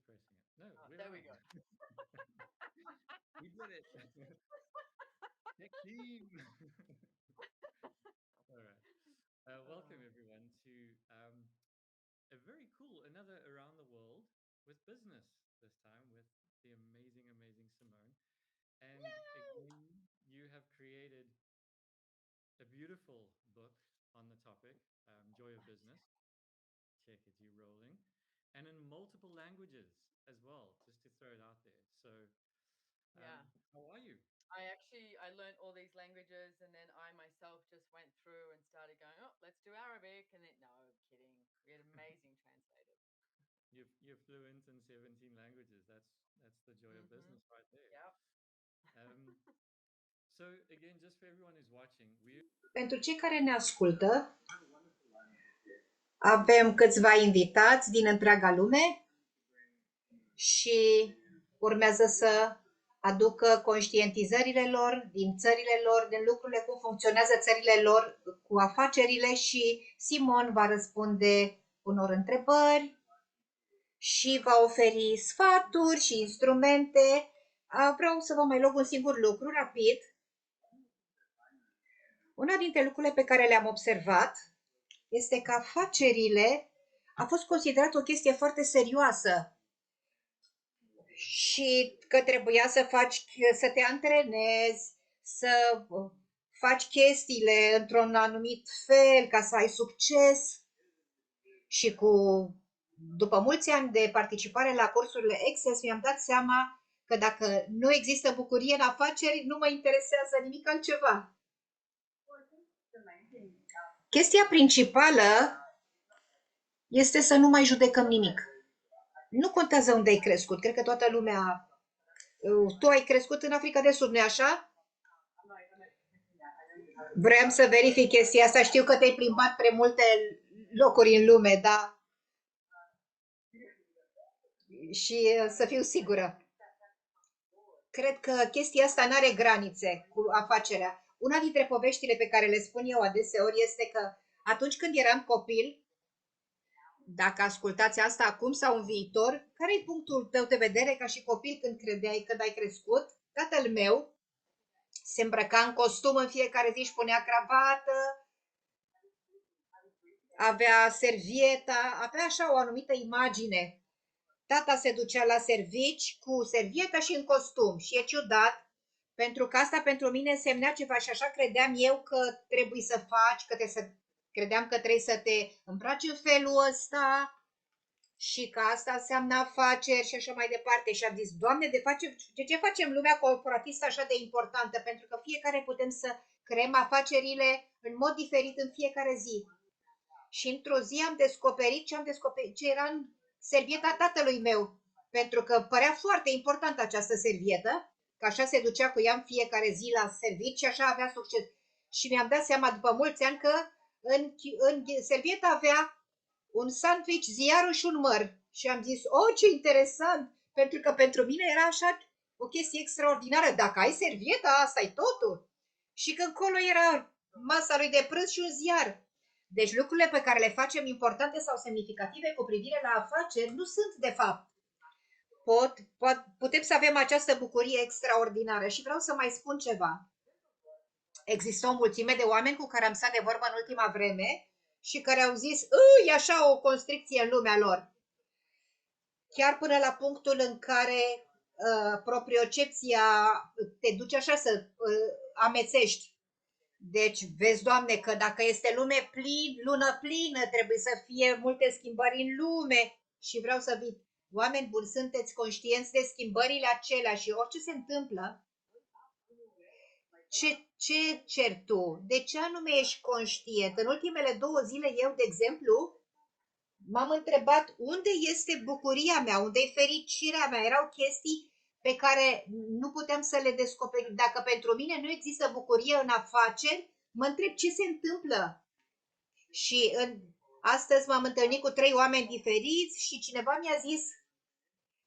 pressing it. No, Oh, we're there we on. go. We did it. Tech team. All right. Welcome everyone to a very cool another around the world with business this time with the amazing Simone. And Yay! again, you have created a beautiful book on the topic, Joy of Business. Check it, you rolling. And in multiple languages as well, just to throw it out there. So, Yeah. how are you? I learned all these languages, and then I myself just went through and started going, oh, let's do Arabic, and then no, I'm kidding. We had amazing translators. You're fluent in 17 languages. That's the joy of Mm-hmm. business right there. Yep. Um, so again, just for everyone who's watching, we Pentru cei care ne ascultă, avem câțiva invitați din întreaga lume și urmează să aducă conștientizările lor din țările lor, din lucrurile cum funcționează țările lor cu afacerile și Simon va răspunde unor întrebări și va oferi sfaturi și instrumente. Vreau să vă mai log un singur lucru rapid. Una dintre lucrurile pe care le-am observat este că afacerile a fost considerat o chestie foarte serioasă și că trebuia să te antrenezi, să faci chestiile într-un anumit fel ca să ai succes și după mulți ani de participare la cursurile Access mi-am dat seama că dacă nu există bucurie în afaceri, nu mă interesează nimic altceva. Chestia principală este să nu mai judecăm nimic. Nu contează unde ai crescut. Cred că toată lumea... Tu ai crescut în Africa de Sud, nu-i așa? Vreau să verific chestia asta. Știu că te-ai plimbat prea multe locuri în lume, dar... Și să fiu sigură. Cred că chestia asta nu are granițe cu afacerea. Una dintre poveștile pe care le spun eu adeseori este că atunci când eram copil, dacă ascultați asta acum sau în viitor, care e punctul tău de vedere ca și copil când ai crescut? Tatăl meu se îmbrăca în costum în fiecare zi, își punea cravată, avea servieta, avea așa o anumită imagine. Tata se ducea la servici cu servieta și în costum și e ciudat, pentru că asta pentru mine însemnea ceva și așa credeam eu că trebuie să faci, credeam că trebuie să te îmbraci în felul ăsta și că asta înseamnă afaceri și așa mai departe. Și am zis, Doamne, de ce facem lumea corporatistă așa de importantă? Pentru că fiecare putem să creăm afacerile în mod diferit în fiecare zi. Și într-o zi am descoperit ce era în servieta tatălui meu, pentru că părea foarte importantă această servietă, că așa se ducea cu ea în fiecare zi la servici și așa avea succes. Și mi-am dat seama după mulți ani că în servietă avea un sandwich, ziarul și un măr. Și am zis, oh, ce interesant, pentru că pentru mine era așa o chestie extraordinară. Dacă ai servieta, asta e totul. Și că încolo era masa lui de prânz și un ziar. Deci lucrurile pe care le facem importante sau semnificative cu privire la afaceri nu sunt de fapt. Putem să avem această bucurie extraordinară și vreau să mai spun ceva. Există o mulțime de oameni cu care am stat de vorbă în ultima vreme și care au zis, e așa o constricție în lumea lor. Chiar până la punctul în care propriocepția te duce așa să amețești. Deci, vezi, Doamne, că dacă este lună plină, trebuie să fie multe schimbări în lume și vreau să vin. Oameni buni, sunteți conștienți de schimbările acelea și orice se întâmplă, ce cer tu? De ce anume ești conștient? În ultimele 2 zile eu, de exemplu, m-am întrebat unde este bucuria mea, unde e fericirea mea. Erau chestii pe care nu puteam să le descoperim. Dacă pentru mine nu există bucurie în afaceri, mă întreb ce se întâmplă. Și astăzi m-am întâlnit cu 3 oameni diferiți și cineva mi-a zis,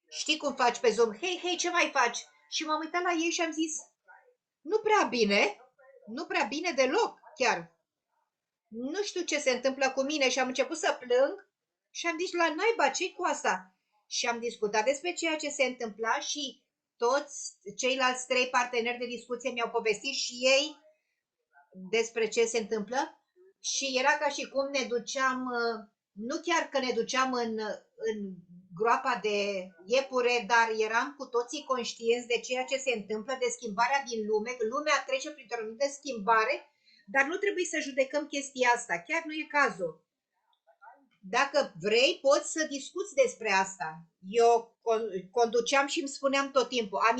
știi cum faci pe Zoom? Hei, ce mai faci? Și m-am uitat la ei și am zis, nu prea bine deloc, chiar. Nu știu ce se întâmplă cu mine și am început să plâng și am zis, la naiba, ce cu asta? și am discutat despre ceea ce se întâmpla și toți ceilalți 3 parteneri de discuție mi-au povestit și ei despre ce se întâmplă și era ca și cum ne duceam, nu chiar că ne duceam în groapa de iepure, dar eram cu toții conștienți de ceea ce se întâmplă, de schimbarea din lume. Lumea trece printr-o anumită schimbare, dar nu trebuie să judecăm chestia asta, chiar nu e cazul. Dacă vrei, poți să discuți despre asta. Eu conduceam și îmi spuneam tot timpul, am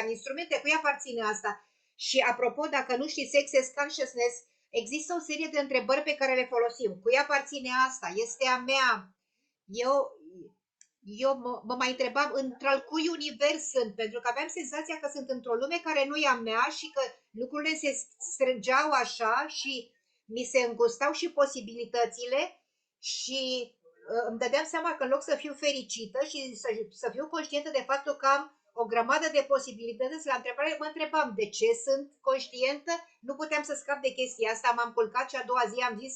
instrumente, cui aparține asta? Și apropo, dacă nu știți Access Consciousness, există o serie de întrebări pe care le folosim. Cui aparține asta? Este a mea? Eu mă mai întrebam într-al cui univers sunt, pentru că aveam senzația că sunt într-o lume care nu e a mea și că lucrurile se strângeau așa și mi se îngustau și posibilitățile și îmi dădeam seama că în loc să fiu fericită și să fiu conștientă de faptul că am o grămadă de posibilități, la întrebare mă întrebam de ce sunt conștientă, nu puteam să scap de chestia asta, m-am culcat și a doua zi am zis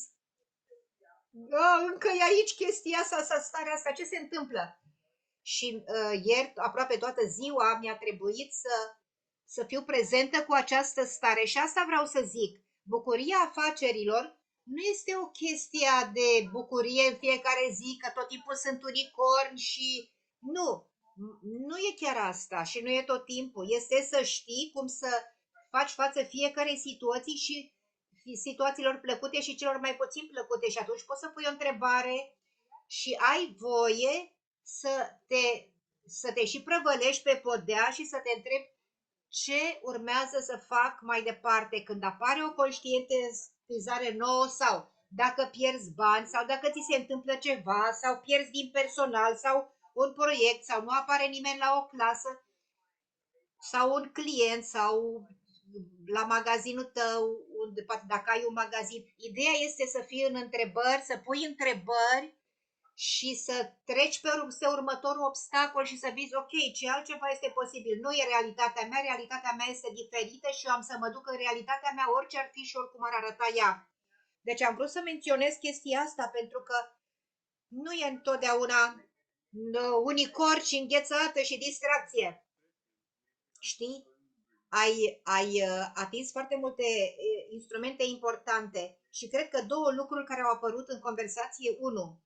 încă e aici chestia asta, starea asta, ce se întâmplă? Și ieri, aproape toată ziua, mi-a trebuit să fiu prezentă cu această stare și asta vreau să zic. Bucuria afacerilor nu este o chestie de bucurie în fiecare zi, că tot timpul sunt unicorni și nu e chiar asta și nu e tot timpul. Este să știi cum să faci față fiecarei situații și situațiilor plăcute și celor mai puțin plăcute și atunci poți să pui o întrebare și ai voie să te și prăvălești pe podea și să te întrebi ce urmează să fac mai departe când apare o conștientizare nouă sau dacă pierzi bani sau dacă ți se întâmplă ceva sau pierzi din personal sau un proiect sau nu apare nimeni la o clasă sau un client sau la magazinul tău, dacă ai un magazin. Ideea este să fii în întrebări, să pui întrebări și să treci pe următorul obstacol și să vezi, ok, ce altceva este posibil. Nu e realitatea mea este diferită și eu am să mă duc în realitatea mea orice ar fi și oricum ar arăta ea. Deci am vrut să menționez chestia asta pentru că nu e întotdeauna unicorn și înghețată și distracție. Știi? Ai atins foarte multe instrumente importante și cred că 2 lucruri care au apărut în conversație. 1.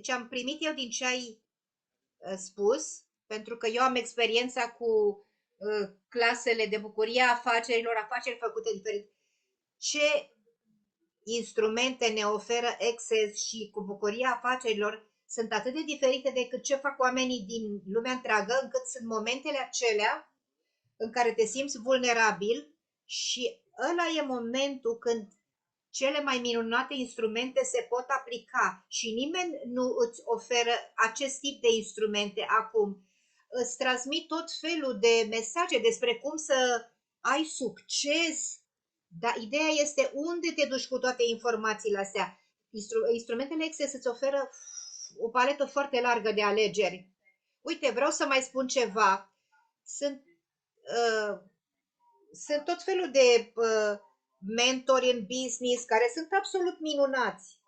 Ce am primit eu din ce ai spus, pentru că eu am experiența cu clasele de bucurie a afacerilor, afaceri făcute diferit. Ce instrumente ne oferă Access și cu bucuria afacerilor sunt atât de diferite decât ce fac oamenii din lumea întreagă, încât sunt momentele acelea în care te simți vulnerabil și ăla e momentul când cele mai minunate instrumente se pot aplica și nimeni nu îți oferă acest tip de instrumente acum. Îți transmit tot felul de mesaje despre cum să ai succes, dar ideea este unde te duci cu toate informațiile astea. Instrumentele Access îți oferă o paletă foarte largă de alegeri. Uite, vreau să mai spun ceva. Sunt tot felul de mentori în business care sunt absolut minunați.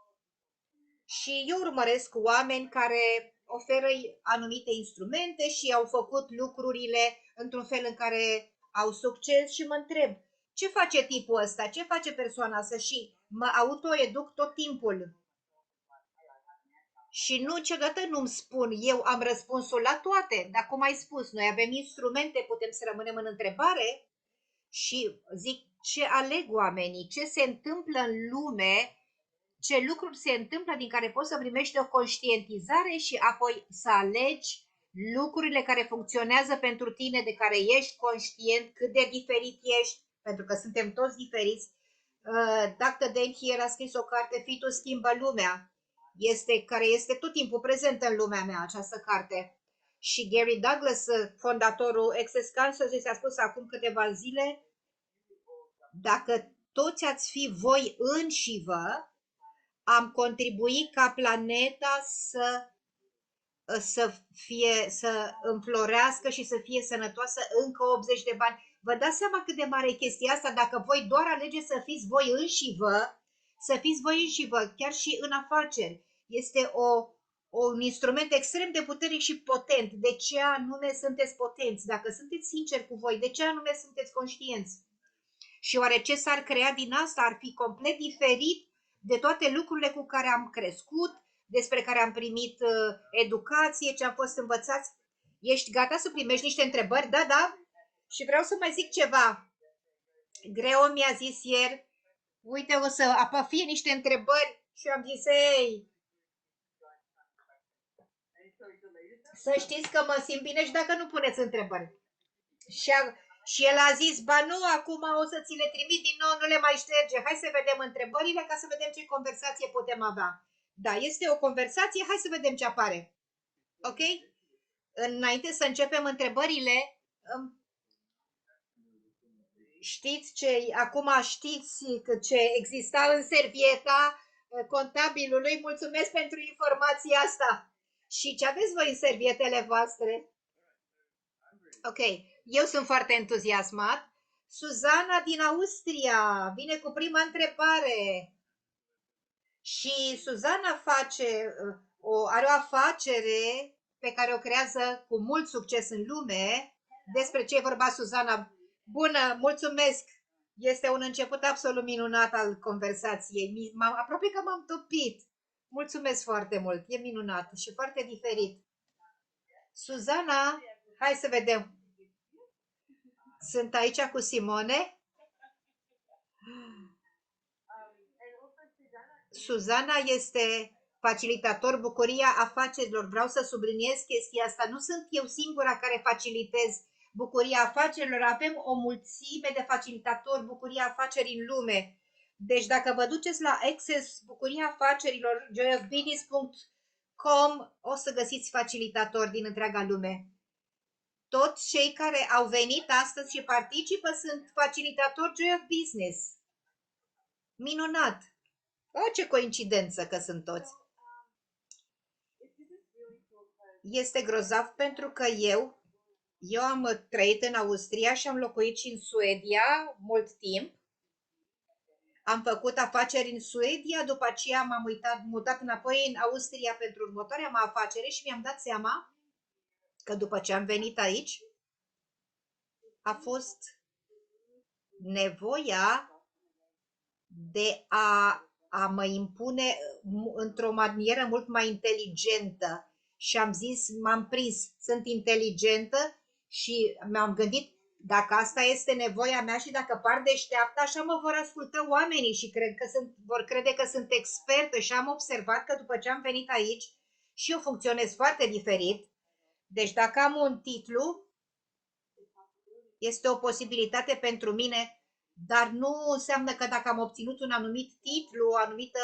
Și eu urmăresc oameni care oferă anumite instrumente și au făcut lucrurile într-un fel în care au succes și mă întreb, ce face tipul ăsta, ce face persoana asta și mă autoeduc tot timpul. Și niciodată nu-mi spun, eu am răspunsul la toate, dar cum ai spus, noi avem instrumente, putem să rămânem în întrebare și zic ce aleg oamenii, ce se întâmplă în lume, ce lucruri se întâmplă din care poți să primești o conștientizare și apoi să alegi lucrurile care funcționează pentru tine, de care ești conștient, cât de diferit ești, pentru că suntem toți diferiți. Dr. Dan Heer a scris o carte, Fitul schimbă lumea, care este tot timpul prezentă în lumea mea, această carte. Și Gary Douglas, fondatorul Access Consciousness, a spus acum câteva zile, dacă toți ați fi voi înșivă, am contribuit ca planeta să înflorească și să fie sănătoasă încă 80 de ani. Vă dați seama cât de mare e chestia asta? Dacă voi doar alegeți să fiți voi înșivă, chiar și în afaceri. Este un instrument extrem de puternic și potent. De ce anume sunteți potenți? Dacă sunteți sinceri cu voi, de ce anume sunteți conștienți? Și oare ce s-ar crea din asta? Ar fi complet diferit de toate lucrurile cu care am crescut, despre care am primit educație, ce am fost învățați. Ești gata să primești niște întrebări? Da, da. Și vreau să mai zic ceva. Greu mi-a zis ieri, uite, o să fie niște întrebări și am zis, ei, să știți că mă simt bine și dacă nu puneți întrebări. Și el a zis, ba nu, acum o să ți le trimit din nou, nu le mai șterge. Hai să vedem întrebările ca să vedem ce conversație putem avea. Da, este o conversație, hai să vedem ce apare. Ok? Înainte să începem întrebările, știți ce, acum știți ce exista în servieta contabilului. Mulțumesc pentru informația asta. Și ce aveți voi în servietele voastre? Ok, eu sunt foarte entuziasmat. Suzana din Austria vine cu prima întrebare. Și Suzana are o afacere pe care o creează cu mult succes în lume. Despre ce e vorba, Suzana? Bună, mulțumesc! Este un început absolut minunat al conversației. Aproape că m-am topit. Mulțumesc foarte mult, e minunat și foarte diferit. Suzana, hai să vedem. Sunt aici cu Simone. Suzana este facilitator bucuria afacerilor. Vreau să subliniez chestia asta. Nu sunt eu singura care facilitez bucuria afacerilor. Avem o mulțime de facilitatori bucuria afacerii în lume. Deci dacă vă duceți la Access bucuria afacerilor, joyofbusiness.com, o să găsiți facilitatori din întreaga lume. Toți cei care au venit astăzi și participă sunt facilitatori Joy of Business. Minunat! O, ce coincidență că sunt toți! Este grozav pentru că eu am trăit în Austria și am locuit și în Suedia mult timp. Am făcut afaceri în Suedia, după aceea m-am mutat înapoi în Austria pentru următoarea mea afacere și mi-am dat seama că după ce am venit aici, a fost nevoia de a mă impune într-o manieră mult mai inteligentă. Și am zis, m-am prins, sunt inteligentă și mi-am gândit, dacă asta este nevoia mea și dacă par deșteaptă, așa mă vor asculta oamenii și vor crede că sunt expertă. Și am observat că după ce am venit aici și eu funcționez foarte diferit. Deci dacă am un titlu, este o posibilitate pentru mine, dar nu înseamnă că dacă am obținut un anumit titlu, o anumită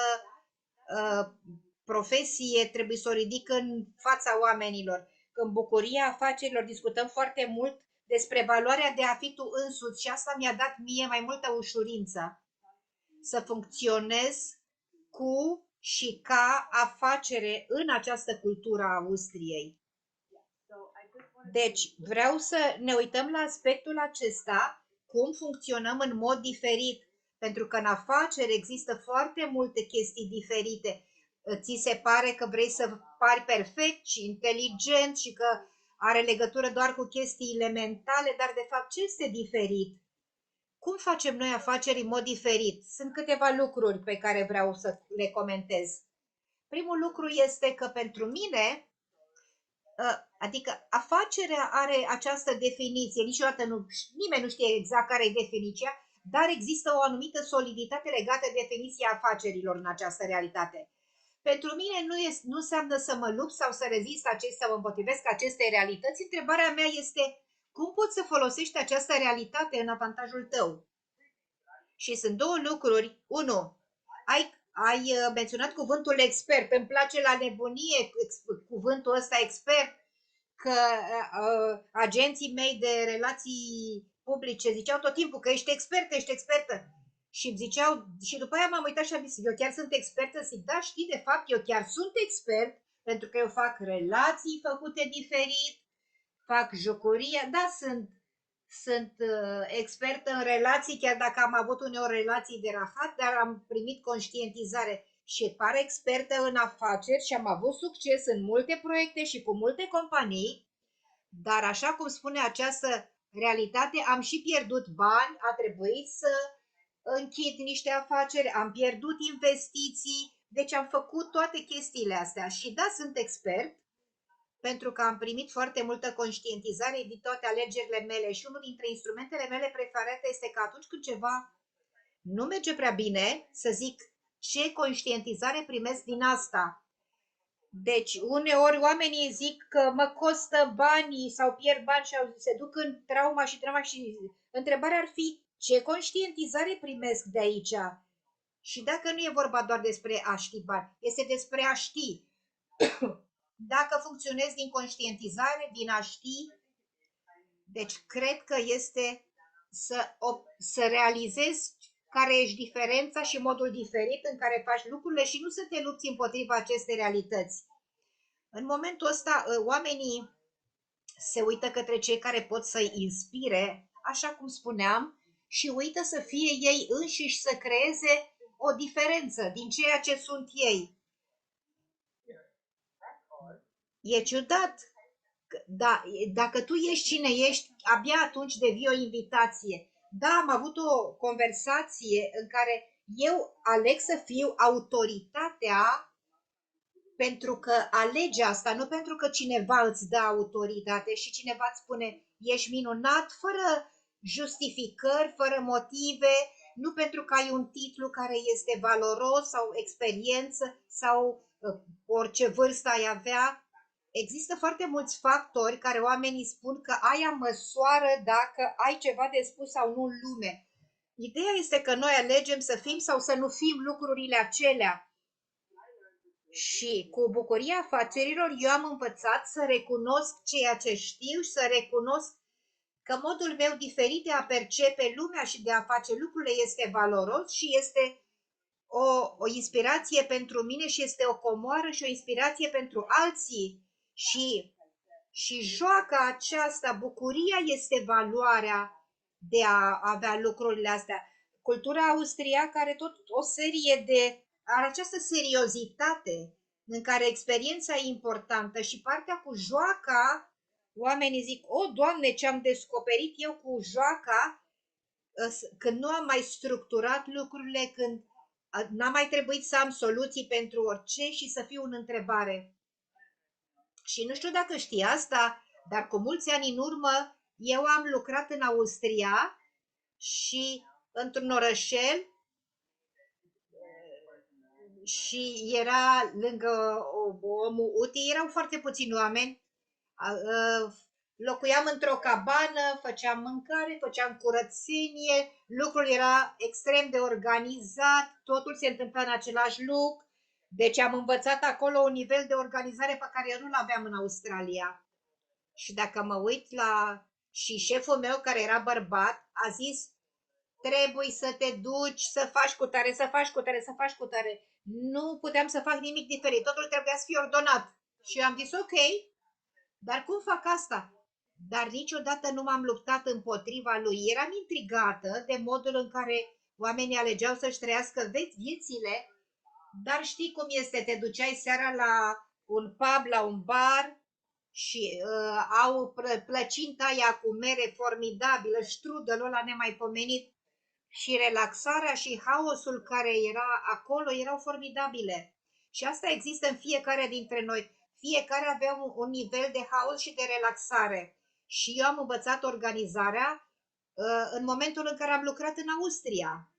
profesie, trebuie să o ridic în fața oamenilor. În bucuria afacerilor discutăm foarte mult despre valoarea de a fi tu însuți și asta mi-a dat mie mai multă ușurință să funcționez cu și ca afacere în această cultură a Austriei. Deci vreau să ne uităm la aspectul acesta, cum funcționăm în mod diferit, pentru că în afaceri există foarte multe chestii diferite. Ți se pare că vrei să pari perfect și inteligent și că are legătură doar cu chestiile mentale, dar de fapt ce este diferit? Cum facem noi afaceri în mod diferit? Sunt câteva lucruri pe care vreau să le comentez. Primul lucru este că pentru mine, adică afacerea are această definiție, niciodată nimeni nu știe exact care e definiția, dar există o anumită soliditate legată de definiția afacerilor în această realitate. Pentru mine nu înseamnă să mă lupt sau să rezist să mă împotrivesc acestei realități. Întrebarea mea este, cum poți să folosești această realitate în avantajul tău? Și sunt două lucruri. Unu, ai menționat cuvântul expert. Îmi place la nebunie cuvântul ăsta expert, că agenții mei de relații publice ziceau tot timpul că ești expertă, ești expertă. Și îmi ziceau, și după aia m-am uitat și am zis, eu chiar sunt expertă? Zic, da, știi, de fapt, eu chiar sunt expert, pentru că eu fac relații făcute diferit, fac jucurie, da, sunt expertă în relații, chiar dacă am avut uneori relații de rahat, dar am primit conștientizare. și par expertă în afaceri și am avut succes în multe proiecte și cu multe companii, dar așa cum spune această realitate, am și pierdut bani, a trebuit să închid niște afaceri, am pierdut investiții, deci am făcut toate chestiile astea și da, sunt expert, pentru că am primit foarte multă conștientizare din toate alegerile mele și unul dintre instrumentele mele preferate este că atunci când ceva nu merge prea bine, să zic ce conștientizare primesc din asta. Deci uneori oamenii zic că mă costă banii sau pierd bani și se duc în trauma și întrebarea ar fi ce conștientizare primesc de aici? Și dacă nu e vorba doar despre a ști bani, este despre a ști. Dacă funcționezi din conștientizare, din a ști, deci cred că este să realizezi care ești diferența și modul diferit în care faci lucrurile și nu să te lupți împotriva acestei realități. În momentul ăsta, oamenii se uită către cei care pot să-i inspire, așa cum spuneam, și uită să fie ei înșiși să creeze o diferență din ceea ce sunt ei. E ciudat. Da, dacă tu ești cine ești, abia atunci devii o invitație. Da, am avut o conversație în care eu aleg să fiu autoritatea pentru că alege asta, nu pentru că cineva îți dă autoritate și cineva îți spune ești minunat, fără justificări, fără motive, nu pentru că ai un titlu care este valoros sau experiență sau orice vârstă ai avea. Există foarte mulți factori care oamenii spun că aia măsoară dacă ai ceva de spus sau nu în lume. Ideea este că noi alegem să fim sau să nu fim lucrurile acelea. Și cu bucuria afacerilor eu am învățat să recunosc ceea ce știu și să recunosc că modul meu diferit de a percepe lumea și de a face lucrurile este valoros și este o inspirație pentru mine și este o comoară și o inspirație pentru alții. Și joaca aceasta, bucuria este valoarea de a avea lucrurile astea. Cultura austriacă are tot o serie are această seriozitate în care experiența e importantă și partea cu joaca, oamenii zic, o, Doamne, ce am descoperit eu cu joaca, când nu am mai structurat lucrurile, când n-am mai trebuit să am soluții pentru orice și să fiu în întrebare. Și nu știu dacă știi asta, dar cu mulți ani în urmă eu am lucrat în Austria și într-un orășel și era lângă omul Uti, erau foarte puțini oameni, locuiam într-o cabană, făceam mâncare, făceam curățenie, lucrul era extrem de organizat, totul se întâmpla în același loc. Deci am învățat acolo un nivel de organizare pe care eu nu-l aveam în Australia. Și dacă mă uit și șeful meu, care era bărbat, a zis, trebuie să te duci, să faci cu tare, să faci cu tare, să faci cu tare. Nu puteam să fac nimic diferit, totul trebuia să fie ordonat. Și eu am zis, ok, dar cum fac asta? Dar niciodată nu m-am luptat împotriva lui. Eram intrigată de modul în care oamenii alegeau să-și trăiască viețile. Dar știi cum este, te duceai seara la un pub, la un bar și au plăcinta aia cu mere formidabilă, strudelul ăla nemaipomenit și relaxarea și haosul care era acolo erau formidabile. Și asta există în fiecare dintre noi. Fiecare avea un nivel de haos și de relaxare. Și eu am învățat organizarea în momentul în care am lucrat în Austria.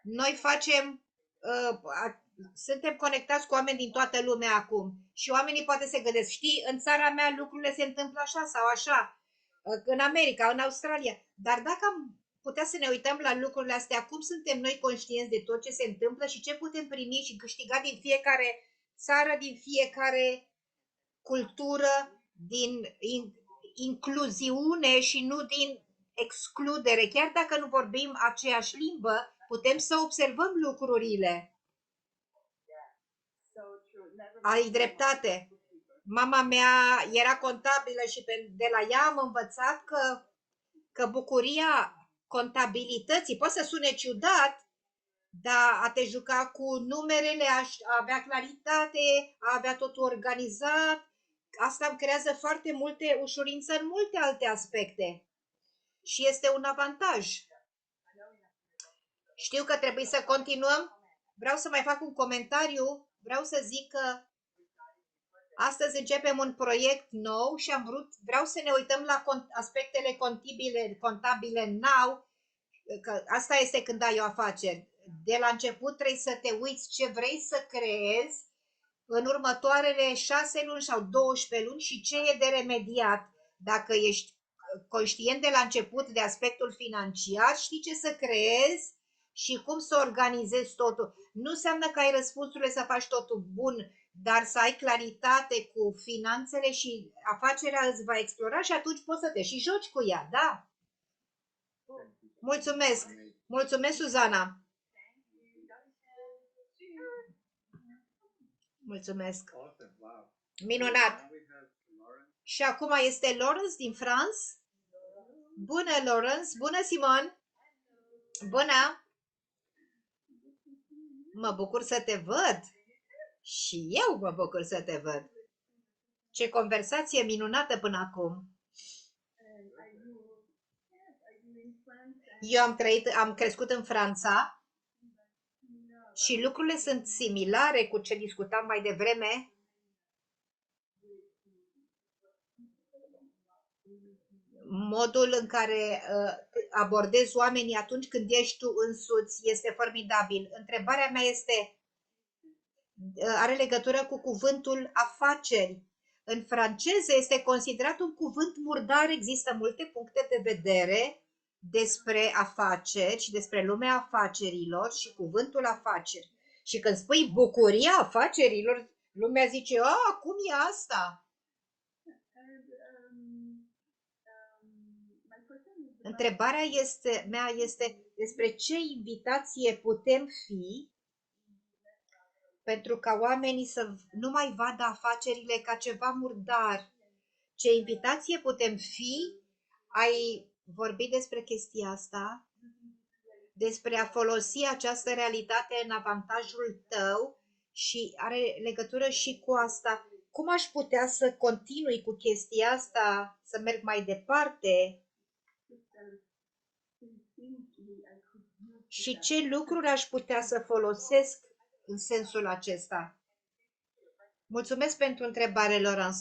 Noi suntem conectați cu oameni din toată lumea acum și oamenii poate se gândesc, știi, în țara mea lucrurile se întâmplă așa sau așa, în America, în Australia, dar dacă am putea să ne uităm la lucrurile astea, cum suntem noi conștienți de tot ce se întâmplă și ce putem primi și câștiga din fiecare țară, din fiecare cultură, din incluziune și nu din excludere, chiar dacă nu vorbim aceeași limbă, putem să observăm lucrurile. Ai dreptate. Mama mea era contabilă și de la ea am învățat că bucuria contabilității, poate să sune ciudat, Da, a te juca cu numerele, a avea claritate, a avea totul organizat. Asta îmi creează foarte multe ușurință în multe alte aspecte. Și este un avantaj. Știu că trebuie să continuăm. Vreau să mai fac un comentariu. Vreau să zic că astăzi începem un proiect nou și vreau să ne uităm la aspectele contabile now, că asta este când ai o afacere. De la început trebuie să te uiți ce vrei să creezi în următoarele 6 luni sau 12 luni și ce e de remediat. Dacă ești conștient de la început de aspectul financiar, știi ce să creezi și cum să organizezi totul. Nu înseamnă că ai răspunsurile să faci totul bun, dar să ai claritate cu finanțele și afacerea îți va explora și atunci poți să te și joci cu ea, da? Mulțumesc! Mulțumesc, Suzana! Mulțumesc! Minunat! Și acum este Lawrence din France. Bună, Lawrence! Bună, Simon! Bună! Mă bucur să te văd! Și eu mă bucur să te văd! Ce conversație minunată până acum! Eu am crescut în Franța și lucrurile sunt similare cu ce discutam mai devreme. Modul în care abordezi oamenii atunci când ești tu însuți este formidabil. Întrebarea mea are legătură cu cuvântul afaceri. În franceză este considerat un cuvânt murdar, există multe puncte de vedere despre afaceri și despre lumea afacerilor și cuvântul afaceri. Și când spui bucuria afacerilor, lumea zice, cum e asta? Întrebarea mea este despre ce invitație putem fi pentru ca oamenii să nu mai vadă afacerile ca ceva murdar. Ce invitație putem fi? Ai vorbit despre chestia asta? Despre a folosi această realitate în avantajul tău și are legătură și cu asta. Cum aș putea să continui cu chestia asta, să merg mai departe? Și ce lucruri aș putea să folosesc în sensul acesta? Mulțumesc pentru întrebare, Laurence.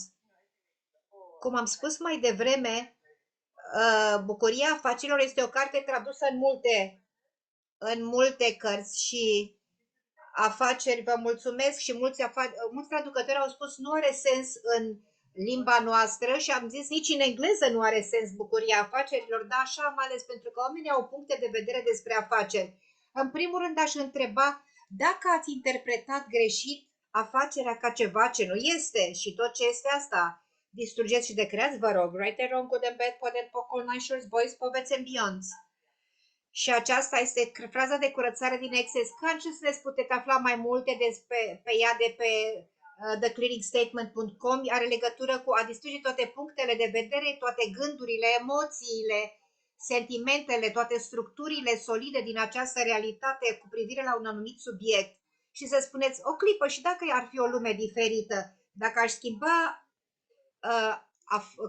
Cum am spus mai devreme, Bucuria afacerilor este o carte tradusă în multe cărți și afaceri, vă mulțumesc, și mulți traducători au spus nu are sens în limba noastră și am zis nici în engleză nu are sens Bucuria afacerilor, dar așa am ales pentru că oamenii au puncte de vedere despre afaceri. În primul rând aș întreba dacă ați interpretat greșit afacerea ca ceva ce nu este și tot ce este asta. Distrugeți și decreați, vă rog. Right and wrong, good and bad, pod and pocol, nine boys, poveți and beyonds. Și aceasta este fraza de curățare din Access Consciousness. Puteți afla mai multe pe ea de pe theclearingstatement.com. Are legătură cu a distruge toate punctele de vedere, toate gândurile, emoțiile, sentimentele, toate structurile solide din această realitate cu privire la un anumit subiect. Și să spuneți o clipă, și dacă ar fi o lume diferită, dacă aș schimba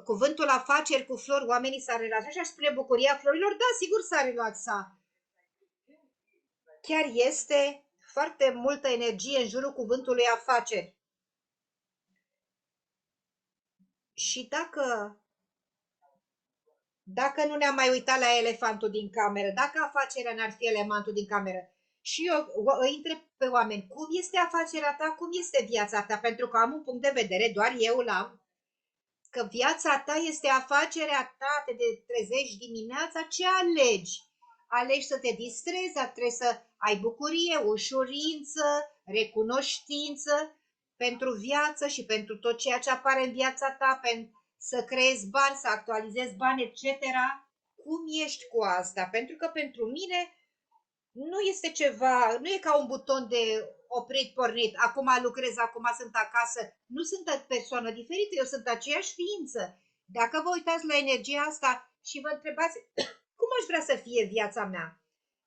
cuvântul afaceri cu flori, oamenii s-ar relaxa și aș spune bucuria florilor, da, sigur s-ar relaxa. Chiar este foarte multă energie în jurul cuvântului afaceri. Și dacă nu ne-am mai uitat la elefantul din cameră, dacă afacerea n-ar fi elefantul din cameră, și eu îi întreb pe oameni, cum este afacerea ta, cum este viața ta, pentru că am un punct de vedere, doar eu l-am, că viața ta este afacerea ta, te trezești dimineața, ce alegi? Alegi să te distrezi, trebuie să ai bucurie, ușurință, recunoștință pentru viață și pentru tot ceea ce apare în viața ta, pentru să creezi bani, să actualizezi bani, etc. Cum ești cu asta? Pentru că pentru mine nu este ceva, nu e ca un buton de oprit, pornit, acum lucrez, acum sunt acasă, nu sunt o persoană diferită, eu sunt aceeași ființă. Dacă vă uitați la energia asta și vă întrebați cum aș vrea să fie viața mea,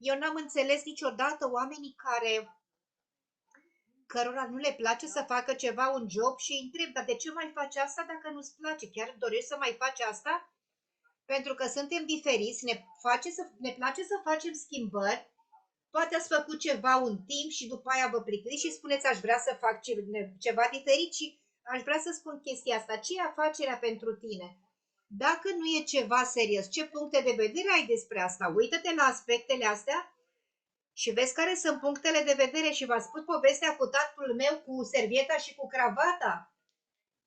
Eu n-am înțeles niciodată oamenii cărora nu le place să facă ceva, un job, și îi întreb, dar de ce mai faci asta dacă nu-ți place? Chiar dorești să mai faci asta? Pentru că suntem diferiți, ne place să facem schimbări. Poate ați făcut ceva un timp și după aia vă plictiți și spuneți, aș vrea să fac ceva diferit și aș vrea să spun chestia asta. Ce e afacerea pentru tine? Dacă nu e ceva serios, ce puncte de vedere ai despre asta? Uită-te la aspectele astea și vezi care sunt punctele de vedere. Și v-am spus povestea cu tatăl meu cu servieta și cu cravata.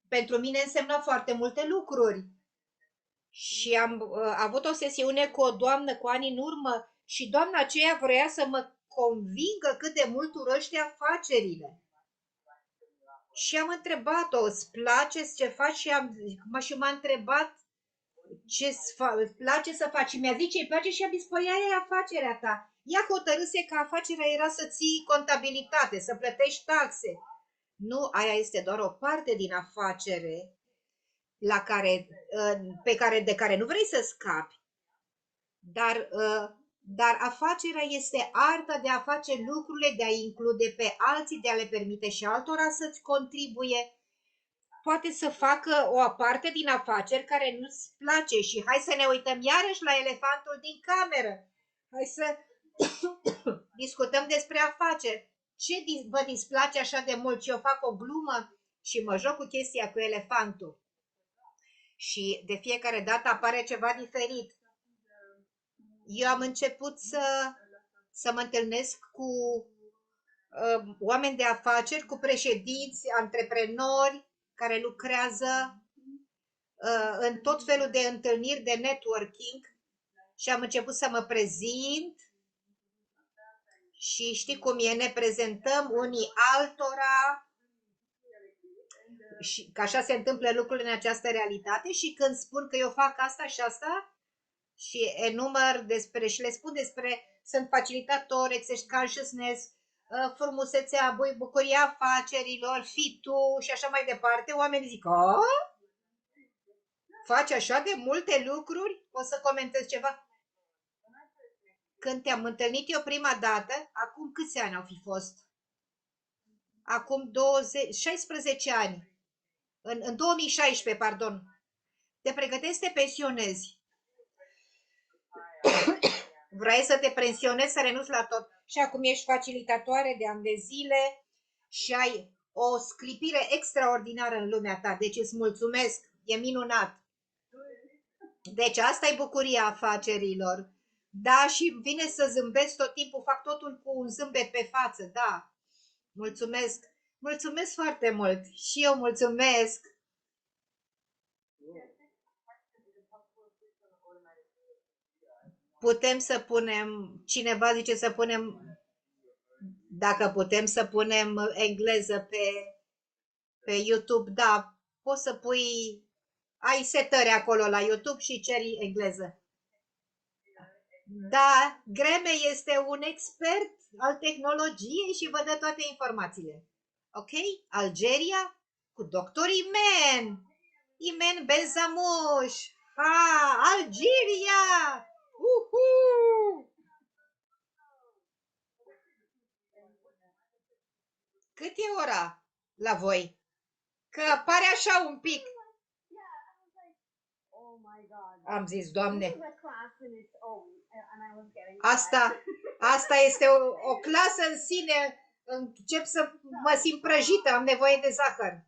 Pentru mine însemna foarte multe lucruri. Și am avut o sesiune cu o doamnă cu ani în urmă și doamna aceea vrea să mă convingă cât de mult urăște afacerile. Și am întrebat-o, îți place ce faci? Și m-a întrebat îți place să faci. Și mi-a zis ce îi place și am zis, păi aia e afacerea ta. Ea hotărâse că afacerea era să ții contabilitate, să plătești taxe. Nu, aia este doar o parte din afacere de care nu vrei să scapi. Dar afacerea este arta de a face lucrurile, de a include pe alții, de a le permite și altora să-ți contribuie. Poate să facă o parte din afaceri care nu-ți place. Și hai să ne uităm iarăși la elefantul din cameră. Hai să discutăm despre afaceri. Ce vă displace așa de mult? Și eu fac o glumă și mă joc cu chestia cu elefantul. Și de fiecare dată apare ceva diferit. Eu am început să mă întâlnesc cu oameni de afaceri, cu președinți, antreprenori care lucrează în tot felul de întâlniri de networking și am început să mă prezint și știi cum e, ne prezentăm unii altora și că așa se întâmplă lucrurile în această realitate. Și când spun că eu fac asta și asta și enumăr și le spun despre, sunt facilitator, Access Consciousness, frumusețea, bucuria afacerilor, fi tu și așa mai departe, oamenii zic, faci așa de multe lucruri? O să comentez ceva? Când te-am întâlnit eu prima dată, acum câți ani au fi fost? Acum 16 ani. În 2016, pardon. Te pregătești să te pensionezi. Vrei să te pensionezi, să renunți la tot. Și acum ești facilitatoare de ani de zile și ai o sclipire extraordinară în lumea ta. Deci îți mulțumesc. E minunat. Deci asta e bucuria afacerilor. Da, și vine să zâmbesc tot timpul, fac totul cu un zâmbet pe față, da. Mulțumesc. Mulțumesc foarte mult. Și eu mulțumesc. Putem să punem, cineva zice să punem, dacă putem să punem engleză pe YouTube, da, poți să pui, ai setări acolo la YouTube și ceri engleză. Da, Greme este un expert al tehnologiei și vă dă toate informațiile. Ok? Algeria cu doctor Imen Benzamush. Algeria! Cât e ora la voi? Că pare așa un pic. Am zis, Doamne, asta este o clasă în sine. Încep să mă simt prăjită, am nevoie de zahăr.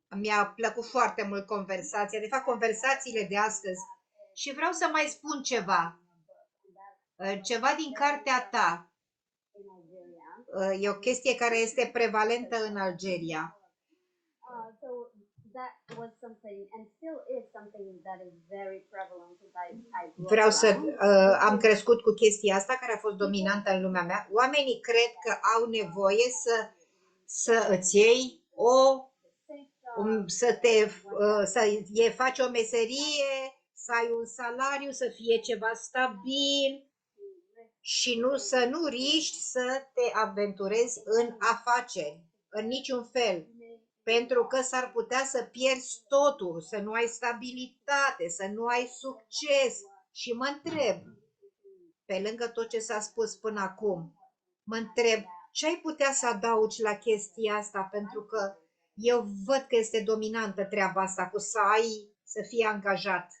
Mi-a plăcut foarte mult conversația, de fapt conversațiile de astăzi. Și vreau să mai spun ceva din cartea ta. E o chestie care este prevalentă în Algeria. Vreau am crescut cu chestia asta care a fost dominantă în lumea mea. Oamenii cred că au nevoie să îți iei să faci o meserie, să ai un salariu, să fie ceva stabil și să nu riști să te aventurezi în afaceri, în niciun fel. Pentru că s-ar putea să pierzi totul, să nu ai stabilitate, să nu ai succes. Și mă întreb, pe lângă tot ce s-a spus până acum, mă întreb ce ai putea să adaugi la chestia asta, pentru că eu văd că este dominantă treaba asta cu să fii angajat.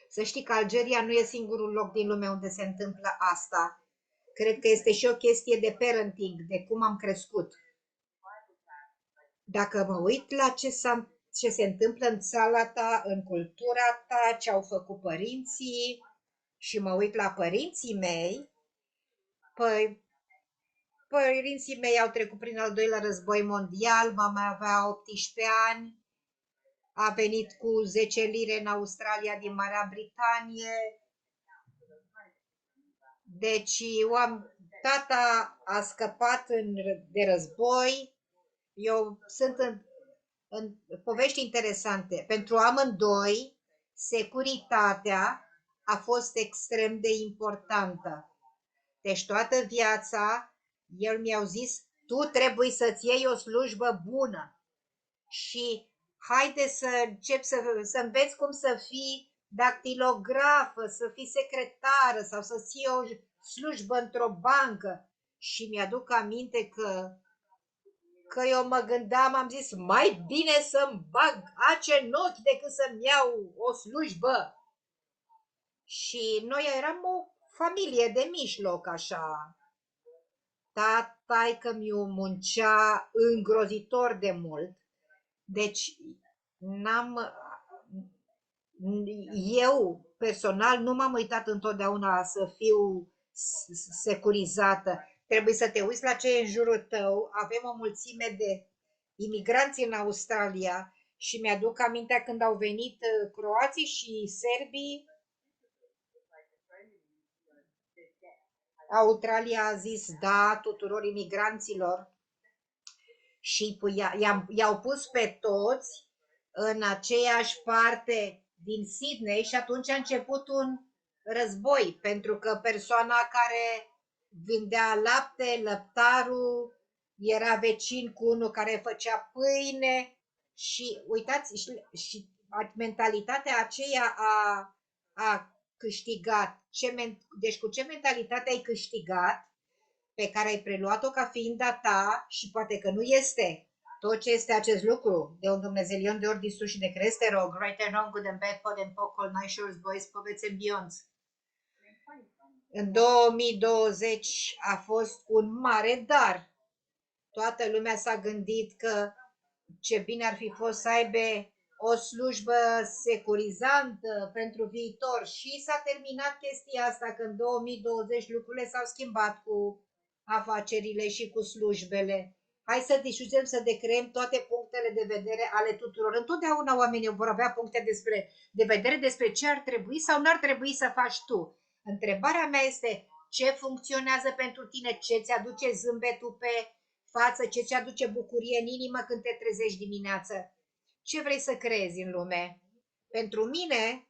Să știi că Algeria nu e singurul loc din lume unde se întâmplă asta. Cred că este și o chestie de parenting, de cum am crescut. Dacă mă uit la ce se întâmplă în țara ta, în cultura ta, ce au făcut părinții și mă uit la părinții mei, păi părinții mei au trecut prin al doilea război mondial, mama avea 18 ani, a venit cu 10 lire în Australia din Marea Britanie. Deci tata a scăpat de război. Eu sunt în povești interesante. Pentru amândoi, securitatea a fost extrem de importantă. Deci toată viața, el mi-au zis, tu trebuie să-ți iei o slujbă bună și haide să începi să înveți cum să fii dactilografă, să fii secretară sau să-ți iei o slujbă într-o bancă. Și mi-aduc aminte că eu mă gândeam, am zis, mai bine să-mi bag ace în ochi decât să-mi iau o slujbă. Și noi eram o familie de mijloc, așa. Taică-miu muncea îngrozitor de mult. Deci eu personal nu m-am uitat întotdeauna să fiu securizată. Trebuie să te uiți la ce e în jurul tău. Avem o mulțime de imigranți în Australia și mi-aduc aminte când au venit croații și serbii. Australia a zis da tuturor imigranților și i-au pus pe toți în aceeași parte din Sydney și atunci a început un război, pentru că persoana care vindea lapte, lăptarul, era vecin cu unul care făcea pâine și uitați, și mentalitatea aceea a câștigat. Deci cu ce mentalitate ai câștigat, pe care ai preluat-o ca fiind a ta și poate că nu este tot ce este acest lucru, de un Dumnezelion de ori de sus și de crezi, te rog, right and wrong, good and bad, pod and pocol, night shores, boys, poveți and beyonds. În 2020 a fost un mare dar. Toată lumea s-a gândit că ce bine ar fi fost să aibă o slujbă securizantă pentru viitor și s-a terminat chestia asta, că în 2020 lucrurile s-au schimbat cu afacerile și cu slujbele. Hai să discutăm, să decreăm toate punctele de vedere ale tuturor. Întotdeauna oamenii vor avea puncte de vedere despre ce ar trebui sau nu ar trebui să faci tu. Întrebarea mea este ce funcționează pentru tine, ce ți aduce zâmbetul pe față, ce ți aduce bucurie în inimă când te trezești dimineață. Ce vrei să crezi în lume? Pentru mine,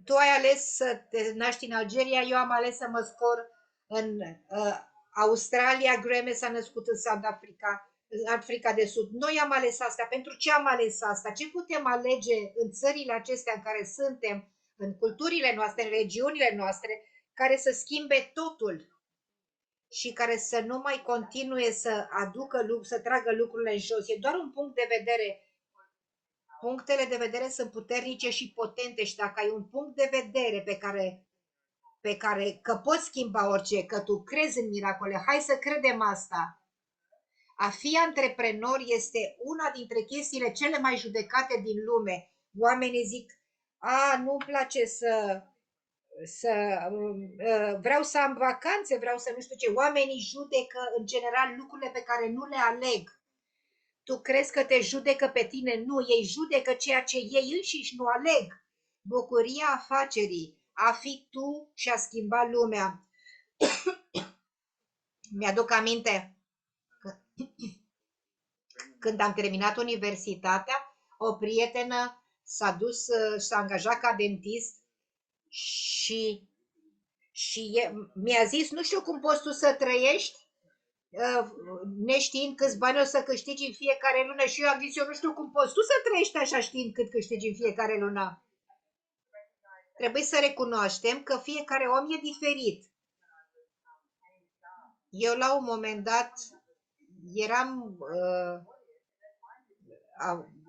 tu ai ales să te naști în Algeria, eu am ales să mă scor în Australia, Graham s-a născut în South Africa, Africa de Sud. Noi am ales asta. Pentru ce am ales asta? Ce putem alege în țările acestea în care suntem, în culturile noastre, în regiunile noastre, care să schimbe totul și care să nu mai continue să să tragă lucrurile în jos. E doar un punct de vedere. Punctele de vedere sunt puternice și potente și dacă ai un punct de vedere pe care că poți schimba orice, că tu crezi în miracole, hai să credem asta. A fi antreprenor este una dintre chestiile cele mai judecate din lume. Oamenii zic, nu-mi place vreau să am vacanțe, vreau să nu știu ce. Oamenii judecă în general lucrurile pe care nu le aleg. Tu crezi că te judecă pe tine? Nu, ei judecă ceea ce ei înșiși nu aleg. Bucuria afacerii, a fi tu și a schimba lumea. Mi-aduc aminte că când am terminat universitatea, o prietenă s-a dus, s-a angajat ca dentist și mi-a zis, nu știu cum poți tu să trăiești neștiind câți bani o să câștigi în fiecare lună. Și eu am zis, eu nu știu cum poți tu să trăiești așa știind cât câștigi în fiecare lună. trebuie să recunoaștem că fiecare om e diferit. Eu la un moment dat eram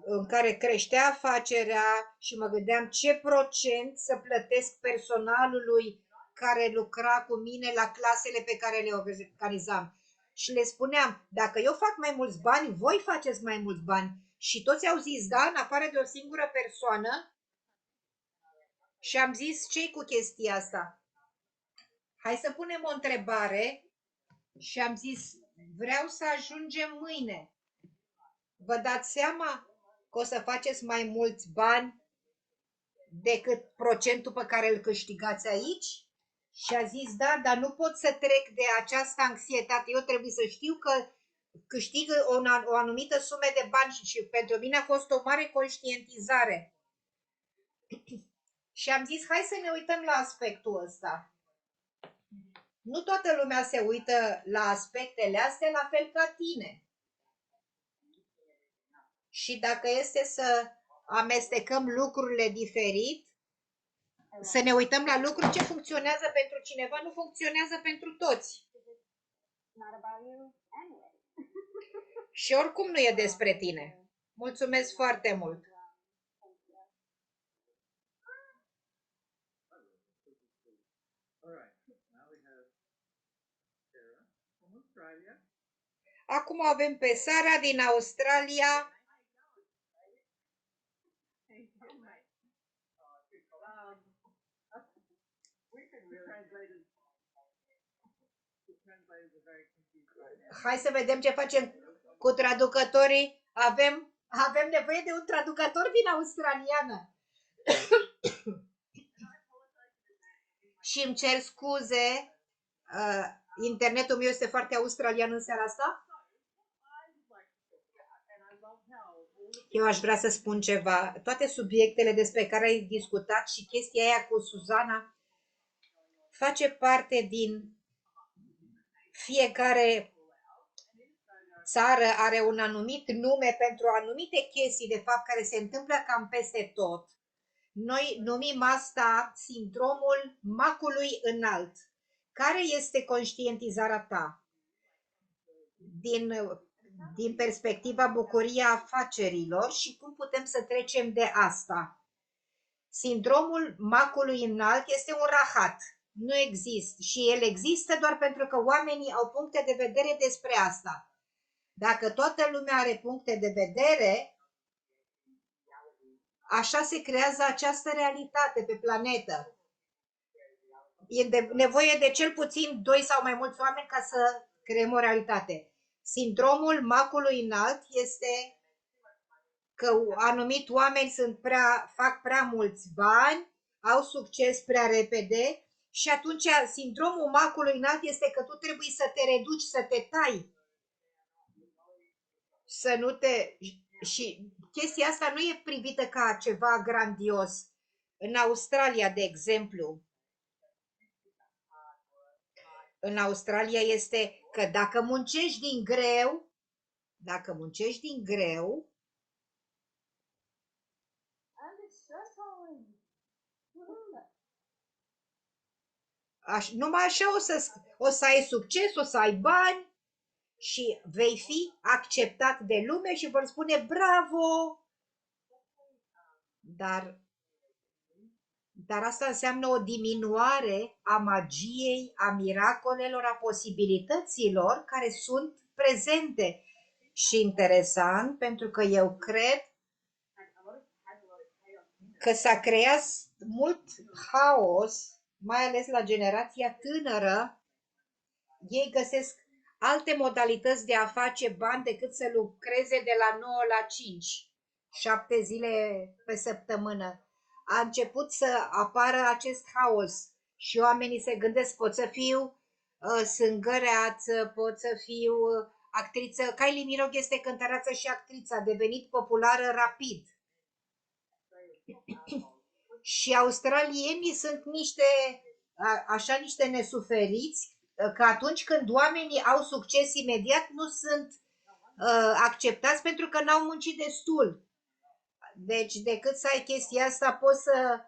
în care creștea afacerea și mă gândeam ce procent să plătesc personalului care lucra cu mine la clasele pe care le organizam. Și le spuneam, dacă eu fac mai mulți bani, voi faceți mai mulți bani. Și toți au zis da, în afară de o singură persoană. Și am zis, ce-i cu chestia asta? Hai să punem o întrebare. Și am zis, vreau să ajungem mâine. Vă dați seama că o să faceți mai mulți bani decât procentul pe care îl câștigați aici? Și a zis, da, dar nu pot să trec de această anxietate. Eu trebuie să știu că câștig o anumită sumă de bani și pentru mine a fost o mare conștientizare. Și am zis, hai să ne uităm la aspectul ăsta. Nu toată lumea se uită la aspectele astea la fel ca tine. Și dacă este să amestecăm lucrurile diferit, să ne uităm la lucruri ce funcționează pentru cineva, nu funcționează pentru toți. Și oricum nu e despre tine. Mulțumesc foarte mult! Acum avem pe Sara din Australia. Hai să vedem ce facem cu traducătorii. Avem nevoie de un traducător din australiană. Și îmi cer scuze, internetul meu este foarte australian în seara asta. Eu aș vrea să spun ceva. Toate subiectele despre care ai discutat și chestia aia cu Suzana face parte din fiecare țară are un anumit nume pentru anumite chestii, de fapt, care se întâmplă cam peste tot. Noi numim asta sindromul macului înalt. Care este conștientizarea ta din perspectiva bucuria afacerilor și cum putem să trecem de asta? Sindromul macului înalt este un rahat. Nu există și el există doar pentru că oamenii au puncte de vedere despre asta. Dacă toată lumea are puncte de vedere, așa se creează această realitate pe planetă. E nevoie de cel puțin 2 sau mai mulți oameni ca să creăm o realitate. Sindromul macului înalt este că anumiti oameni fac prea mulți bani, au succes prea repede și atunci sindromul macului înalt este că tu trebuie să te reduci, să te tai. Să nu te... Și chestia asta nu e privită ca ceva grandios. În Australia, de exemplu, în Australia este că dacă muncești din greu, numai așa o să ai succes, o să ai bani și vei fi acceptat de lume și vor spune bravo. Dar asta înseamnă o diminuare a magiei, a miracolelor, a posibilităților care sunt prezente. Și interesant, pentru că eu cred că s-a creat mult haos, mai ales la generația tânără. Ei găsesc alte modalități de a face bani decât să lucreze de la 9 la 5, 7 zile pe săptămână. A început să apară acest haos și oamenii se gândesc, pot să fiu sângăreață, pot să fiu actriță. Kylie Minogue este cântăreață și actriță, a devenit populară rapid. Și australienii sunt niște nesuferiți, că atunci când oamenii au succes imediat nu sunt acceptați pentru că n-au muncit destul. Deci decât să ai chestia asta, poți să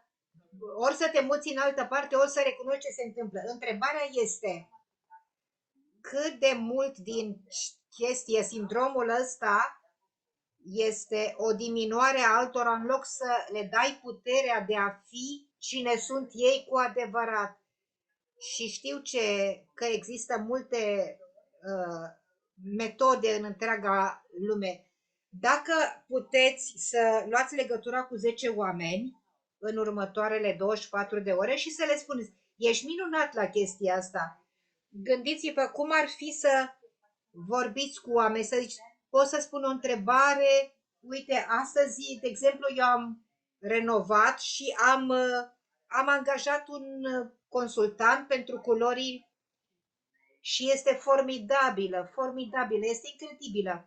ori să te muți în altă parte, ori să recunoști ce se întâmplă. Întrebarea este cât de mult din sindromul ăsta este o diminuare a altora în loc să le dai puterea de a fi cine sunt ei cu adevărat. Și știu că există multe metode în întreaga lume. Dacă puteți să luați legătura cu 10 oameni în următoarele 24 de ore și să le spuneți, ești minunat la chestia asta. Gândiți-vă cum ar fi să vorbiți cu oameni, să zici, pot să spun o întrebare, uite, astăzi, de exemplu, eu am renovat și am angajat un consultant pentru culori și este formidabilă, este incredibilă.